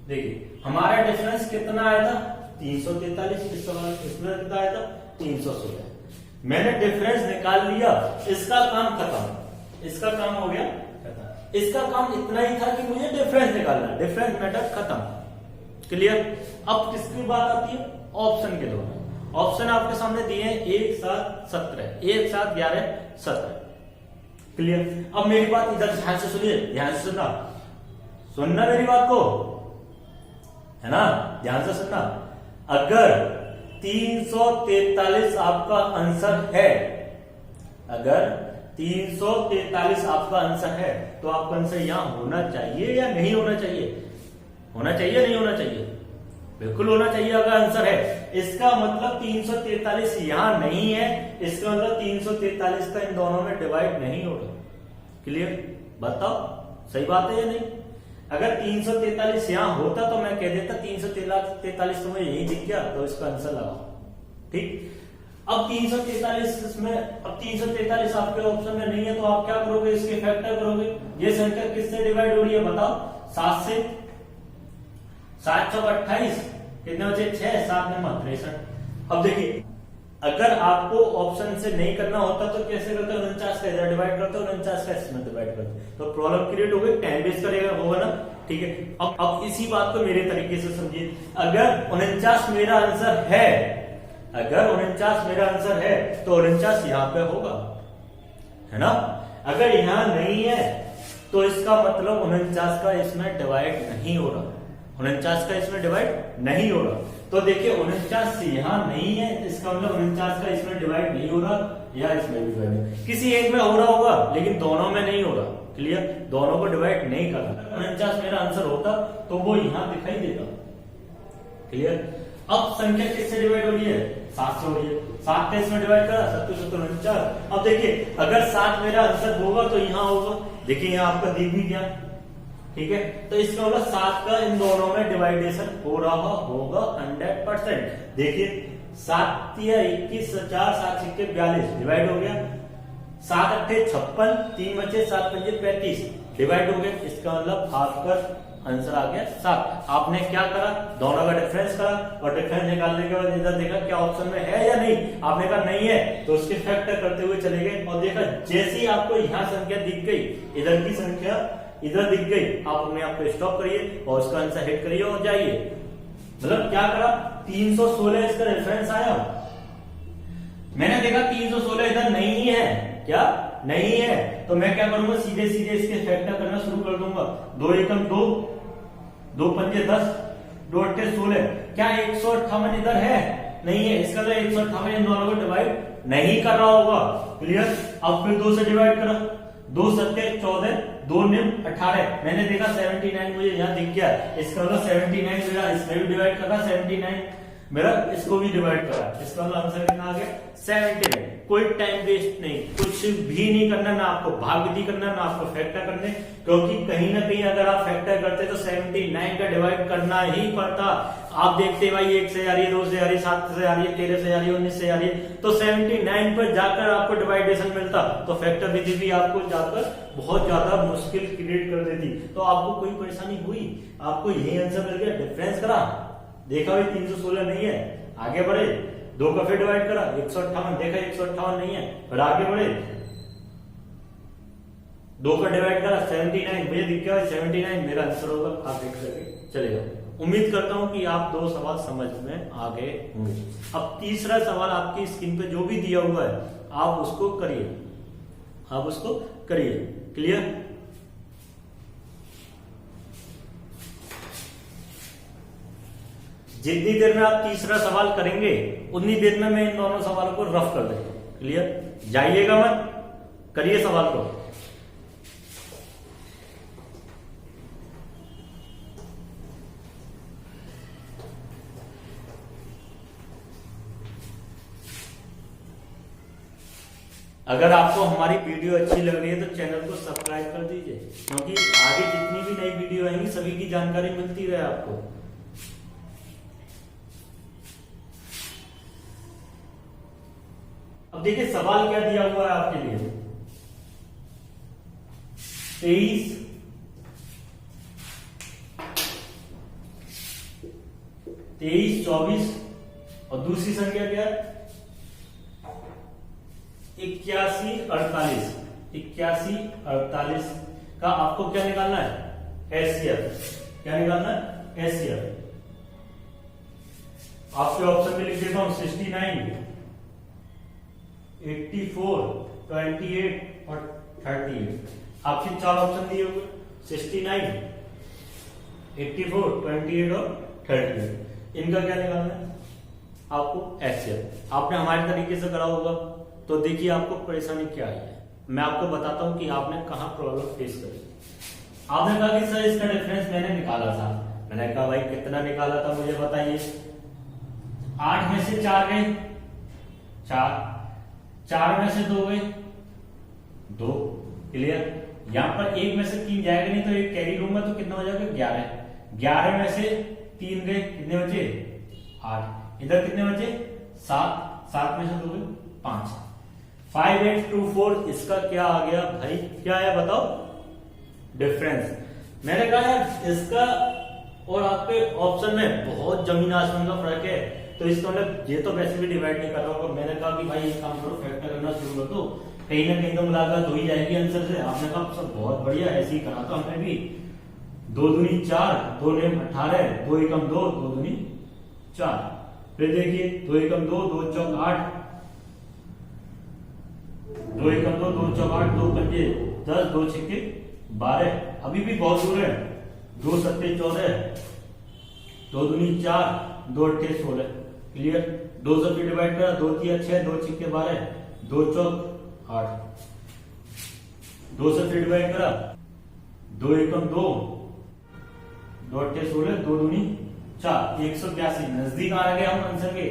देखिए हमारा डिफरेंस कितना आया था? 343। इस सवाल इसमें कितना आया था? 316। मैंने डिफरेंस निकाल लिया, इसका काम खत्म, इसका काम हो गया खत्म। इसका काम इतना ही था कि मुझे डिफरेंस निकालना, डिफरेंस मेथड खत्म। क्लियर? अब किसकी बात आती है? ऑप्शन के द्वारा। ऑप्शन आपके सामने दिए हैं 1, 7, 17, 1, 7, 11, 17। क्लियर? अब मेरी बात इधर ध्यान से सुनिए, ध्यान से सुनना मेरी बात को, है ना, ध्यान से सुनना। अगर 343 आपका आंसर है, अगर 343 आपका आंसर है, तो आपका आंसर यहां होना चाहिए या नहीं होना चाहिए? होना चाहिए नहीं होना चाहिए? बिल्कुल होना चाहिए अगर आंसर है। इसका मतलब 343 यहां नहीं है, इसका मतलब 343 का इन दोनों में डिवाइड नहीं होगा। क्लियर? बताओ सही बात है या नहीं? अगर 343 यहां होता तो मैं कह देता 343 तुम्हें यही दिख गया तो इसका आंसर लगाओ। ठीक, अब 343 में, अब 343 आपके ऑप्शन में नहीं है तो आप क्या करोगे? इसके फैक्टर करोगे। ये संख्या किससे डिवाइड हो रही है बताओ? 7 से। 7 चौक 28, कितने बचे? 6, 7 में 63। अब देखिए अगर आपको ऑप्शन से नहीं करना होता तो कैसे करते? 49 का इधर डिवाइड करते, 49 का इसमें डिवाइड करते, तो प्रॉब्लम क्रिएट हो गई, टाइम वेस्ट करेगा होगा ना। ठीक है, अब इसी बात को मेरे तरीके से समझिए। अगर 49 मेरा आंसर है, अगर 49 मेरा आंसर है तो 49 यहां पे होगा, है ना। अगर यहां नहीं है तो इसका मतलब 49 का इसमें डिवाइड नहीं हो रहा, 49 का इसमें डिवाइड नहीं हो रहा। तो देखिए 49 यहां नहीं है, इसका मतलब 49 का इसमें डिवाइड नहीं हो रहा, या इसमें भी डिवाइड किसी एक में हो रहा होगा लेकिन दोनों में नहीं हो रहा। क्लियर? दोनों को डिवाइड नहीं कर रहा। 49 मेरा आंसर होता तो वो यहां दिखाई देता। क्लियर? अब संख्या किससे डिवाइड हो रही है? 7 से हो रही है। 7 का इसमें डिवाइड करा, 7 49। अब देखिए अगर 7 मेरा आंसर होगा तो यहां होगा। देखिए यहां आपका दिख भी गया। ठीक है, तो इसका मतलब 7 का इन दोनों में डिवाइडेशन हो रहा होगा 100%। देखिए 7 या 21, 4, 7 सिक्के 42 डिवाइड हो गया। 7 अट्ठे 56, 3 बचे, 7 पंजे 35 डिवाइड हो गया। इसका मतलब आपका आंसर आ गया 7। आपने क्या करा? दोनों का डिफरेंस करा और डिफरेंस निकालने के बाद इधर देखा क्या ऑप्शन में है या नहीं। आपने कहा नहीं है तो उसके फैक्टर करते हुए चले गए और देखा जैसे ही आपको यहाँ संख्या दिख गई, इधर की संख्या इधर दिख गई, आप अपने आप को स्टॉप करिए और उसका आंसर हिट करिए और जाइए। मतलब क्या करा? 316 इसका रेफरेंस आया। मैंने देखा 316 इधर नहीं है, क्या नहीं है, तो मैं क्या करूंगा? सीधे सीधे इसके फैक्टर करना शुरू कर दूंगा। 2 एकम 2, 2 पंजे 10, 2 अट्ठे 16। क्या 158 इधर है? नहीं है, इसका मतलब 158 इन दोनों को डिवाइड नहीं कर रहा होगा। क्लियर? अब फिर 2 से डिवाइड करो, 2 सत्ते 14, 2 निम 18। मैंने देखा 79 मुझे यहाँ दिख गया, इसका मतलब 79 मेरा इसमें भी डिवाइड कर रहा, 79 मेरा इसको भी डिवाइड करा। इसका मतलब आंसर कितना आ गया? 79। कोई टाइम वेस्ट नहीं, कुछ भी नहीं करना, ना आपको भागविधि करना, ना आपको फैक्टर करने, क्योंकि कहीं ना कहीं अगर आप फैक्टर करते तो 79 का डिवाइड करना ही पड़ता। आप देखते भाई 1 से आ रही है, 2 से आ रही है, 7 से आ रही है, 13 से आ रही है, 19 से आ रही है, तो 79 पर जाकर आपको डिवाइडेशन मिलता, तो फैक्टर विधि भी आपको जाकर बहुत ज्यादा मुश्किल क्रिएट कर देती। तो आपको कोई परेशानी हुई? आपको यही आंसर मिल गया, डिफरेंस करा, देखा भाई 316 नहीं है, आगे बढ़े, 2 का फिर डिवाइड करा 158, देखा 158 नहीं है, फिर आगे बढ़े, 2 का डिवाइड करा 79, मुझे दिख गया 79 मेरा आंसर होगा। आप देख सके चलेगा। उम्मीद करता हूं कि आप 2 सवाल समझ में आ गए होंगे। अब तीसरा सवाल आपकी स्क्रीन पे जो भी दिया हुआ है आप उसको करिए, आप उसको करिए। क्लियर? जितनी देर में आप तीसरा सवाल करेंगे उतनी देर में मैं इन दोनों सवालों को रफ कर देंगे। क्लियर? जाइएगा मत, करिए सवाल को। अगर आपको हमारी वीडियो अच्छी लग रही है तो चैनल को सब्सक्राइब कर दीजिए, क्योंकि आगे जितनी भी नई वीडियो आएंगी सभी की जानकारी मिलती रहे आपको। अब देखिए सवाल क्या दिया हुआ है आपके लिए। 23, 24 और दूसरी संख्या क्या है? 81, 48। 81, 48 का आपको क्या निकालना है? एचसीएफ। क्या निकालना है? एचसीएफ। आपके ऑप्शन में लिख देता हूं 69, 84, 28 और 38। आपके 4 ऑप्शन दिए हुए 69, 84, 28 और 38। इनका क्या निकालना है आपको? एचसीएफ। आपने हमारे तरीके से करा होगा तो देखिए आपको परेशानी क्या आई है। मैं आपको बताता हूं कि आपने कहां प्रॉब्लम फेस करी। आपने कहा कि सर इसका डिफरेंस मैंने निकाला था, मैंने कहा भाई कितना निकाला था मुझे बताइए। 8 में से 4 गए 4, 4 में से 2 गए 2, क्लियर। यहां पर 1 में से 3 जाएगा नहीं तो एक कैरी लूंगा तो कितना हो जाएगा 11, 11 में से 3 गए कितने बचे 8, इधर कितने बचे 7, 7 में से 2 गए 5, 5 8 2 4। इसका क्या आ गया भाई, क्या है बताओ डिफरेंस। मैंने कहा यार इसका और आपके ऑप्शन में बहुत जमीन आसमान का फर्क है, तो इसको ये तो वैसे भी डिवाइड नहीं कर रहा हूँ। मैंने कहा कि भाई एक काम करो फैक्टर करना शुरू कर दो, कहीं ना कहीं तो मुलाकात हो ही जाएगी आंसर से। आपने कहा सब बहुत बढ़िया, ऐसे ही करा था हमने भी। 2 दूनी 4, 2 नेम 18, 2 एकम 2, 2 दूनी 4। फिर देखिए 2 एकम 2, 2 चौक 8, 2 एकम 2, 2 चौक 8, 2 पंजे 10, 2 छिक्के 12। अभी भी बहुत दूर है। 2 सत्ते 14, 2 दूनी 4, 2 अट्ठे 16, क्लियर। 2 से डिवाइड करा, 2 तिया 6, 2 छिक्के 12, 2 चौक 8, 2 से डिवाइड करा, 2 एकम 2, 2 अट्ठे 16, 2 दूनी 4, 182। नजदीक आ गए हम आंसर के।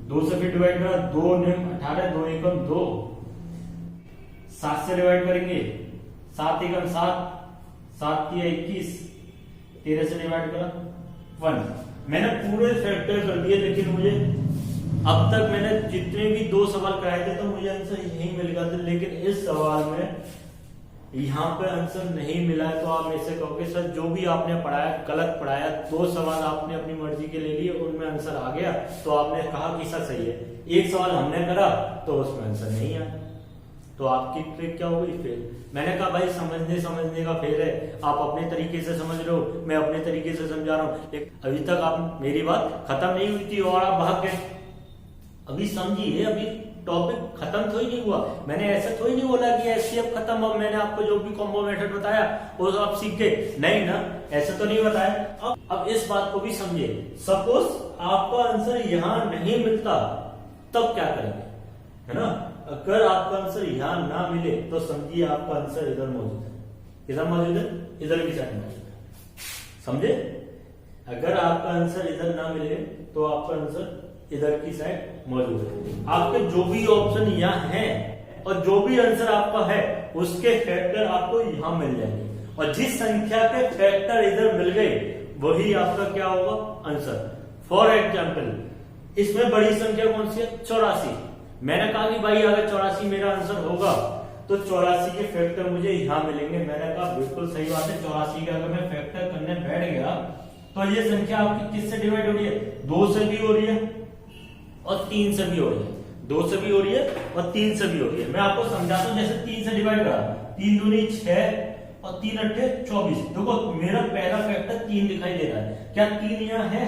2 से फिर डिवाइड करा, 2 नेम 18, 2 एकम 2, 7 से डिवाइड करेंगे, 7 एकम 7, 7 तिया 21, 13 से डिवाइड करा 1। मैंने पूरे फैक्टर कर दिए, लेकिन मुझे अब तक मैंने जितने भी 2 सवाल कराए थे तो मुझे आंसर यही मिल गया था, लेकिन इस सवाल में यहाँ पे आंसर नहीं मिला। तो आप ऐसे कहोगे सर जो भी आपने पढ़ाया गलत पढ़ाया, 2 सवाल आपने अपनी मर्जी के ले लिए उनमें आंसर आ गया तो आपने कहा कि सर सही है। एक सवाल हमने करा तो उसमें आंसर नहीं आया, तो आपकी ट्रिक क्या होगी फेल। मैंने कहा भाई समझने का फेल है, आप अपने तरीके से समझ रहे हो, मैं अपने तरीके से समझा रहा हूँ, लेकिन अभी तक आप मेरी बात खत्म नहीं हुई थी और आप भाग गए। अभी समझिए, अभी टॉपिक खत्म तो ही नहीं हुआ। मैंने ऐसा तो ही नहीं बोला कि एचसीएफ खत्म हो, मैंने आपको जो भी कॉम्बो मेथड बताया वो आप सीख गए, नहीं ना, ऐसा तो नहीं बताया। अब इस बात को भी समझिए, सपोज आपका आंसर यहाँ नहीं मिलता तब क्या करेंगे, है ना। अगर आपका आंसर यहाँ ना मिले तो समझिए आपका आंसर इधर मौजूद है, इधर मौजूद है, इधर की साइड मौजूद है, समझे। अगर आपका आंसर इधर ना मिले तो आपका आंसर इधर की साइड मौजूद है। आपके जो भी ऑप्शन यहाँ है और जो भी आंसर आपका है उसके फैक्टर आपको यहाँ मिल जाएंगे, और जिस संख्या के फैक्टर इधर मिल गए वही आपका क्या होगा आंसर। फॉर एग्जाम्पल इसमें बड़ी संख्या कौन सी है 84। मैंने कहा कि भाई अगर 84 मेरा आंसर होगा तो 84 के फैक्टर मुझे यहाँ मिलेंगे। मैंने कहा बिल्कुल सही बात है, 84 का अगर मैं फैक्टर करने बैठ गया तो ये संख्या आपकी किससे डिवाइड हो रही है, 2 से भी हो रही है और 3 से भी हो रही है, 2 से भी हो रही है और 3 से भी हो रही है। मैं आपको समझाता हूं, जैसे 3 से डिवाइड करा, 3 दूनी 6 और 3 अट्ठे 24। देखो मेरा पहला फैक्टर 3 दिखाई दे रहा है, क्या 3 यहाँ है,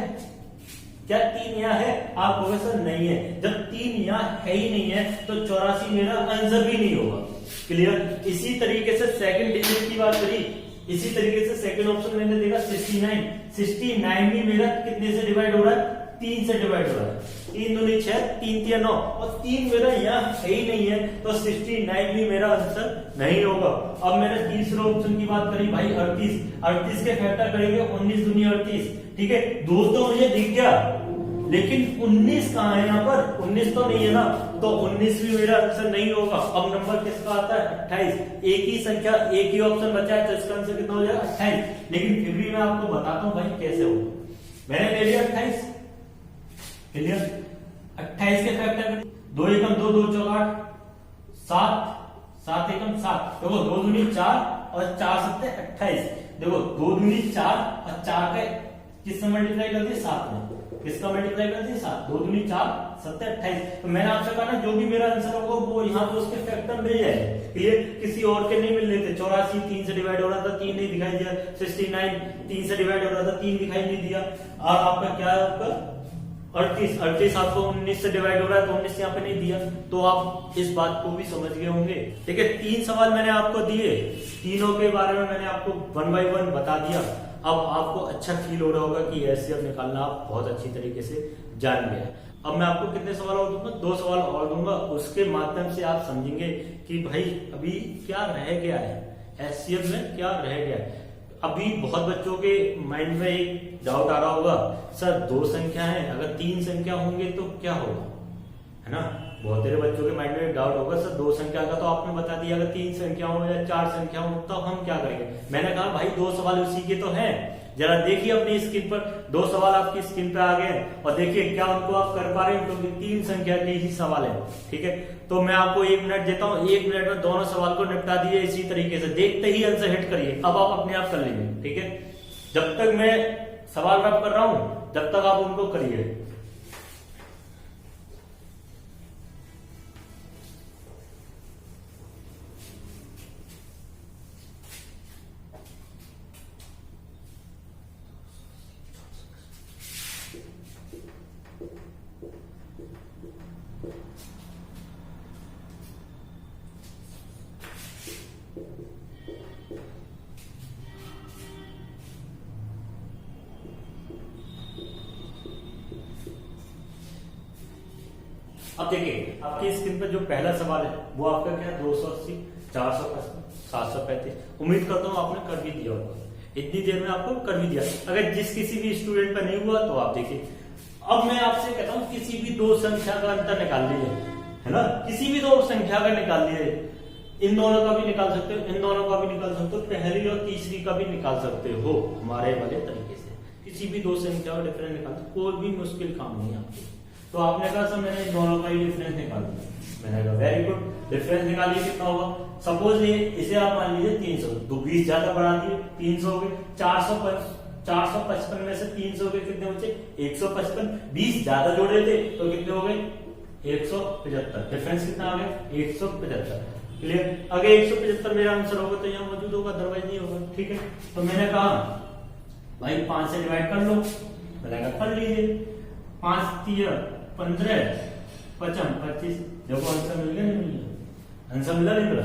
क्या 3 यहाँ है, आप कहोगे सर नहीं है। जब 3 यहाँ है ही नहीं है तो 84 मेरा आंसर भी नहीं होगा, क्लियर। इसी तरीके से सेकंड डिजिट की बात करी, इसी तरीके से सेकंड ऑप्शन मैंने देखा 69, 69 भी मेरा कितने से डिवाइड हो रहा है, 3 से डिवाइड हो रहा है। 3 दूनी 6, 3 तिया 9 और 3 मेरा यहाँ है ही नहीं है तो 69 भी मेरा आंसर नहीं होगा। अब मैंने तीसरे ऑप्शन की बात करी भाई 38, 38 के फैक्टर करेंगे 19 दूनी 38, ठीक है। 2 तो मुझे दिख गया लेकिन 19 कहाँ है, यहाँ पर 19 तो नहीं है ना, तो 19 भी मेरा आंसर नहीं होगा। अब नंबर किसका आता है 28, एक ही संख्या एक ही ऑप्शन बचा है तो इसका आंसर कितना हो जाएगा 28। लेकिन फिर भी मैं आपको बताता हूँ भाई कैसे होगा। मैंने ले लिया 28, क्लियर। 28 के फैक्टर 2 एकम 2, 2 चौक 8, 7, 7 एकम 7। देखो 2 दूनी 4 और 4 सत्ते 28। देखो 2 दूनी 4 और 4 का किससे मल्टीप्लाई कर दिया 7 में, किसका मल्टीप्लाई कर दिया 7, 2 दूनी 4 7 28। तो मैंने आपसे कहा ना जो भी मेरा आंसर होगा वो यहाँ पे उसके फैक्टर मिल जाए, क्लियर। किसी और के नहीं मिल रहे थे। 84 3 से डिवाइड हो रहा था, 3 नहीं दिखाई दिया। 69 3 से डिवाइड हो रहा था, 3 दिखाई नहीं दिया। और आपका क्या है, आपका 38 आपको 19 से डिवाइड हो रहा है तो 19 यहाँ पे नहीं दिया। तो आप इस बात को भी समझ गए होंगे, ठीक है। 3 सवाल मैंने आपको दिए, तीनों के बारे में मैंने आपको 1 बाय 1 बता दिया। अब आपको अच्छा फील हो रहा होगा कि एचसीएफ निकालना आप बहुत अच्छी तरीके से जान गए। अब मैं आपको कितने सवाल और दूंगा, 2 सवाल और दूंगा, उसके माध्यम से आप समझेंगे कि भाई अभी क्या रह गया है, एचसीएफ में क्या रह गया है। अभी बहुत बच्चों के माइंड में एक डाउट आ रहा होगा, सर 2 संख्या है, अगर 3 संख्या होंगे तो क्या होगा, है ना। बहुत सारे बच्चों के माइंड में डाउट होगा, सर 2 संख्या का तो आपने बता दिया, अगर 3 संख्या हो या 4 संख्या हो तो हम क्या करेंगे। मैंने कहा भाई 2 सवाल उसी के तो हैं, जरा देखिए अपनी स्क्रीन पर 2 सवाल आपकी स्क्रीन पे आ गए और देखिए क्या उनको आप कर पा रहे हैं, क्योंकि 3 संख्या के ही सवाल है। ठीक है, तो मैं आपको 1 मिनट देता हूं, 1 मिनट में दोनों सवाल को निपटा दिए इसी तरीके से, देखते ही आंसर हिट करिए। अब आप अपने आप कर लीजिए। ठीक है, जब तक मैं सवाल रब कर रहा हूं जब तक आप उनको करिए। अब देखिए आपकी स्क्रीन पर जो पहला सवाल है वो आपका क्या, 280, 455, 735। उम्मीद करता हूं आपने कर भी दिया होगा, इतनी देर में आपको कर भी दिया। अगर जिस किसी भी स्टूडेंट पर नहीं हुआ तो आप देखिए। अब मैं आपसे कहता हूं किसी भी 2 संख्या का अंतर निकाल लीजिए, है ना, किसी भी 2 संख्या का निकाल लीजिए। इन दोनों का भी निकाल सकते हो, इन दोनों का भी निकाल सकते हो, पहली और तीसरी का भी निकाल सकते हो हमारे वाले तरीके से। किसी भी 2 संख्या का डिफरेंस निकाल, कोई भी मुश्किल काम नहीं है आपके। तो आपने कहा सर मैंने इन दोनों का ही डिफरेंस निकाल दिया, मैंने कहा वेरी गुड, डिफरेंस निकालिए कितना होगा। सपोज ये इसे आप मान लीजिए 300, तो 20 ज्यादा बढ़ा दिए, 300 हो गए। 455 में से 300 के कितने बचे, 155। 20 ज्यादा जोड़े थे तो कितने हो गए, 175। डिफरेंस कितना आ गया, 175। क्लियर, अगर 175 मेरा आंसर होगा तो यहाँ मौजूद होगा, अदरवाइज नहीं होगा। ठीक है, तो मैंने कहा भाई 5 से डिवाइड कर लो, मैंने कहा कर लीजिए। 5 3 15 55 25। देखो आंसर मिल गया, नहीं मिल गया, आंसर मिला नहीं मिला,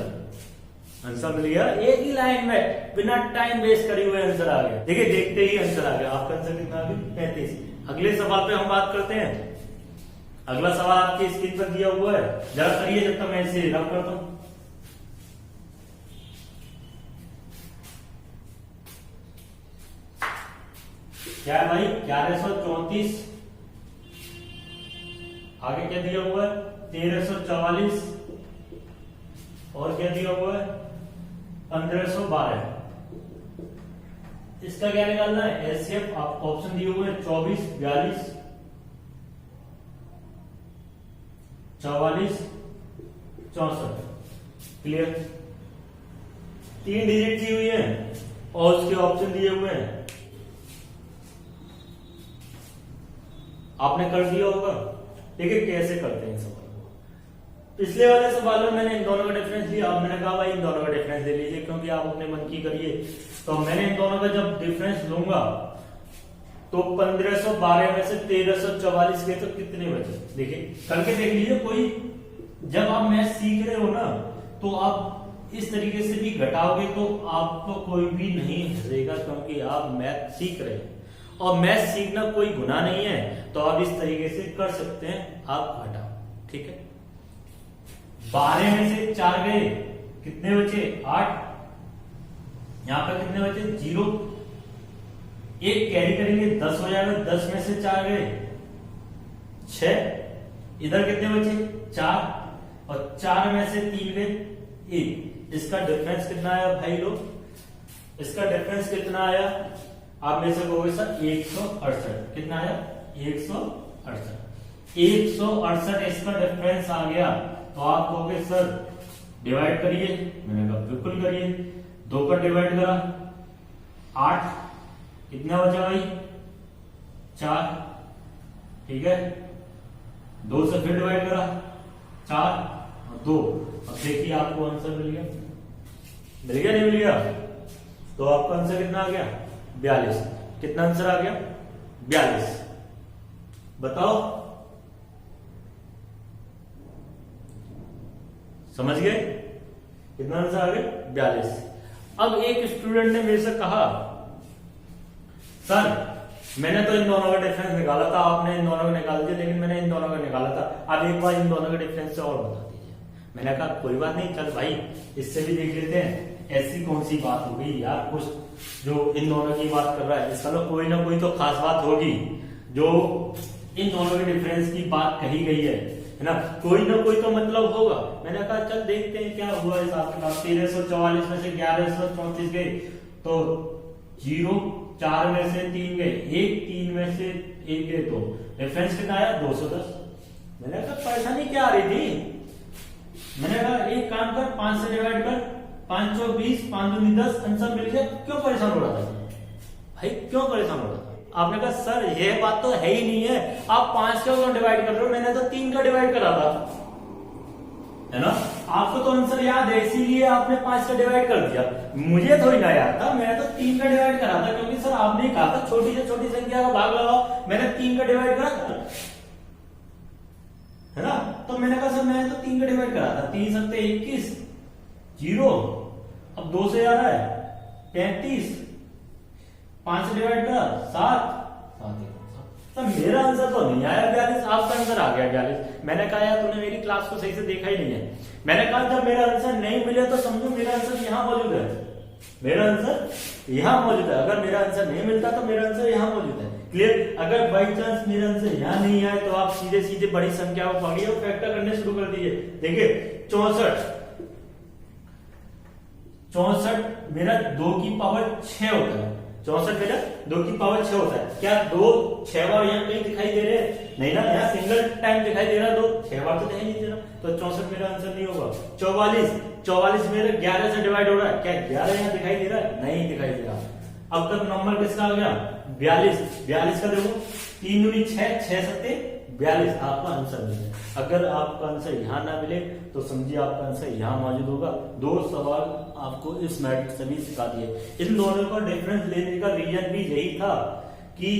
आंसर मिल गया। एक ही लाइन में बिना टाइम वेस्ट करे हुए आंसर आ गया। देखिए देखते ही आंसर आ गया। आपका आंसर कितना आ गया, 35। अगले सवाल पे हम बात करते हैं। अगला सवाल आपकी स्क्रीन पर दिया हुआ है, जरा करिए जब तक मैं इसे रब करता हूं। क्या है भाई, 1134। आगे क्या दिया हुआ है, 1344। और क्या दिया हुआ है, 1512। इसका क्या निकालना है, एचसीएफ। ऑप्शन दिए हुए हैं 24, 42, 44, 64। क्लियर, 3 डिजिट दी हुई है और उसके ऑप्शन दिए हुए हैं, आपने कर दिया होगा। देखिए कैसे करते हैं सवाल को। पिछले वाले सवाल में मैंने इन दोनों का डिफरेंस लिया, अब मैंने कहा भाई इन दोनों का डिफरेंस ले लीजिए, क्योंकि आप अपने मन की करिए। तो मैंने इन दोनों का जब डिफरेंस लूंगा तो 1512 में से 1344 के तो कितने बचे, देखिए करके देख लीजिए। कोई जब आप मैथ सीख रहे हो ना तो आप इस तरीके से भी घटाओगे तो आपको कोई भी नहीं हंसेगा, क्योंकि आप मैथ सीख रहे हैं और मैथ सीखना कोई गुनाह नहीं है। तो आप इस तरीके से कर सकते हैं, आप घटाओ। ठीक है, 12 में से 4 गए, कितने बचे, 8। यहां पर कितने बचे, 0। 1 कैरी करेंगे 10 हो जाएगा। 10 में से 4 गए, 6। इधर कितने बचे, 4। और 4 में से 3 गए, 1। इसका डिफरेंस कितना आया भाई लोग, इसका डिफरेंस कितना आया, आप में से कहोगे सर 168। कितना आया, 168। 168 इसका डिफरेंस आ गया। तो आप कहोगे सर डिवाइड करिए, मैंने कहा बिल्कुल करिए। 2 पर डिवाइड करा 8, कितना बचा भाई, 4। ठीक है, 2 से फिर डिवाइड करा 4 और 2। अब देखिए आपको आंसर मिल गया, मिल गया नहीं मिल गया। तो आपका आंसर कितना आ गया, 42। कितना आंसर आ गया, 42। बताओ, समझ गए, कितना आंसर आ गया, 42। अब एक स्टूडेंट ने मेरे से कहा सर मैंने तो इन दोनों का डिफरेंस निकाला था, आपने इन दोनों का निकाल दिया, लेकिन मैंने इन दोनों का निकाला था, अब एक बार इन दोनों के डिफरेंस से और बता दीजिए। मैंने कहा कोई बात नहीं, चल भाई इससे भी देख लेते हैं। ऐसी कौन सी बात हो गई यार, कुछ जो इन दोनों की बात कर रहा है इसका तो कोई ना कोई तो खास बात होगी जो इन दोनों के डिफरेंस की बात कही गई है ना, कोई ना कोई तो मतलब होगा। मैंने कहा चल देखते हैं क्या हुआ इस आपके पास। 1344 में से 1134 गए तो 0, 4 में से 3 गए, 1, 3 में से 1 गए, तो डिफरेंस कितना आया 210। मैंने कहा परेशानी क्या आ रही थी, मैंने कहा एक काम कर 5 से डिवाइड कर, 5 चौक 20, 5 दूनी 10, आंसर मिल गया। क्यों परेशान हो रहा था भाई, क्यों परेशान हो रहा था? आपने कहा सर यह बात तो है ही नहीं है, आप 5 का क्यों डिवाइड कर रहे हो, मैंने तो 3 का डिवाइड करा था, है ना। आपको तो आंसर याद है इसीलिए आपने 5 का डिवाइड कर दिया, मुझे थोड़ी ना याद था, मैंने तो 3 का डिवाइड करा था, क्योंकि सर आपने कहा था छोटी से छोटी संख्या का भाग लगाओ, मैंने 3 का डिवाइड करा था, है ना। तो मैंने कहा सर मैंने तो 3 का डिवाइड करा था, 3 सत्ते 21, 0, अब 2 से आ रहा है 35, 5 से डिवाइड करा 7, तो मेरा आंसर तो नहीं आया 42, आपका आंसर आ गया 42। मैंने कहा यार तूने मेरी क्लास को सही से देखा ही नहीं है। मैंने कहा जब मेरा आंसर नहीं मिले तो समझो मेरा आंसर यहाँ मौजूद है, मेरा आंसर यहाँ मौजूद है। अगर मेरा आंसर नहीं मिलता तो मेरा आंसर यहाँ मौजूद है। क्लियर? अगर बाई चांस मेरा आंसर यहाँ नहीं आए तो आप सीधे सीधे बड़ी संख्या को पकड़िए और फैक्टर करने शुरू कर दीजिए। देखिए 64 मेरा 2 की पावर 6 होता है, 64 मेरा 2 की पावर 6 होता है। क्या 2 6 बार यहाँ कहीं दिखाई दे रहे हैं? नहीं ना, यहाँ सिंगल टाइम दिखाई दे रहा है, 2 6 बार तो दिखाई नहीं दे रहा, तो 64 मेरा आंसर नहीं होगा। 44 मेरे 11 से डिवाइड हो रहा है, क्या 11 यहाँ दिखाई दे रहा है? नहीं दिखाई दे रहा। अब तक नंबर किसका आ गया? 42 का देखो, 3 दूनी 6, 6 सत्ते 42, आपका आंसर मिले। अगर आपका आंसर यहाँ ना मिले तो समझिए आपका आंसर यहाँ मौजूद होगा। 2 सवाल आपको इस मैथड से भी सिखा दिए। इन दोनों का डिफरेंस लेने का रीजन भी यही था कि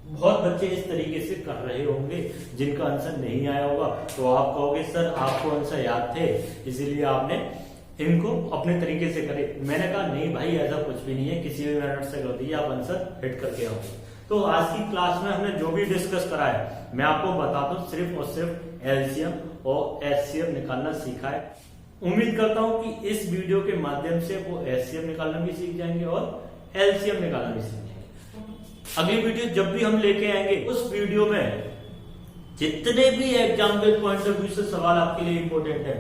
बहुत बच्चे इस तरीके से कर रहे होंगे जिनका आंसर नहीं आया होगा, तो आप कहोगे सर आपको आंसर याद थे इसीलिए आपने इनको अपने तरीके से करे। मैंने कहा नहीं भाई ऐसा कुछ भी नहीं है, किसी भी मेथड से कर दीजिए, आप आंसर हिट करके आओ। तो आज की क्लास में हमने जो भी डिस्कस करा है मैं आपको बताता हूँ, सिर्फ और सिर्फ एलसीएम और एचसीएफ निकालना सीखा है। उम्मीद करता हूँ कि इस वीडियो के माध्यम से वो एचसीएफ निकालना भी सीख जाएंगे और एलसीएम निकालना भी सीख जाएंगे। अगली वीडियो जब भी हम लेके आएंगे उस वीडियो में जितने भी एग्जाम्पल पॉइंट ऑफ व्यू से सवाल आपके लिए इंपॉर्टेंट है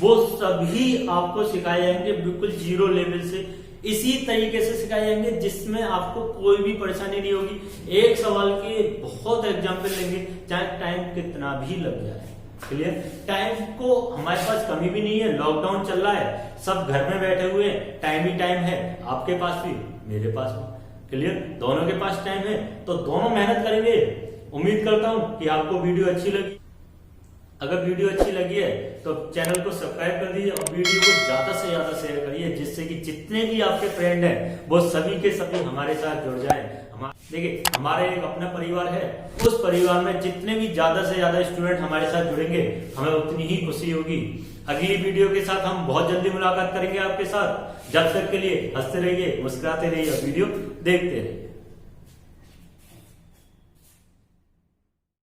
वो सभी आपको सिखाए जाएंगे बिल्कुल 0 लेवल से, इसी तरीके से सिखाए जाएंगे जिसमें आपको कोई भी परेशानी नहीं होगी। एक सवाल के बहुत एग्जाम्पल लेंगे चाहे टाइम कितना भी लग जाए। क्लियर? टाइम को हमारे पास कमी भी नहीं है, लॉकडाउन चल रहा है, सब घर में बैठे हुए हैं, टाइम ही टाइम है, आपके पास भी मेरे पास भी। क्लियर? दोनों के पास टाइम है तो दोनों मेहनत करेंगे। उम्मीद करता हूं कि आपको वीडियो अच्छी लगी। अगर वीडियो अच्छी लगी है तो चैनल को सब्सक्राइब कर दीजिए और वीडियो को ज्यादा से ज्यादा शेयर करिए जिससे कि जितने भी आपके फ्रेंड हैं वो सभी के सभी हमारे साथ जुड़ जाएं। देखिए हमारे एक अपना परिवार है, उस परिवार में जितने भी ज्यादा से ज्यादा स्टूडेंट हमारे साथ जुड़ेंगे हमें उतनी ही खुशी होगी। अगली वीडियो के साथ हम बहुत जल्दी मुलाकात करेंगे आपके साथ। जब तक के लिए हंसते रहिए, मुस्कुराते रहिए, वीडियो देखते रहिए।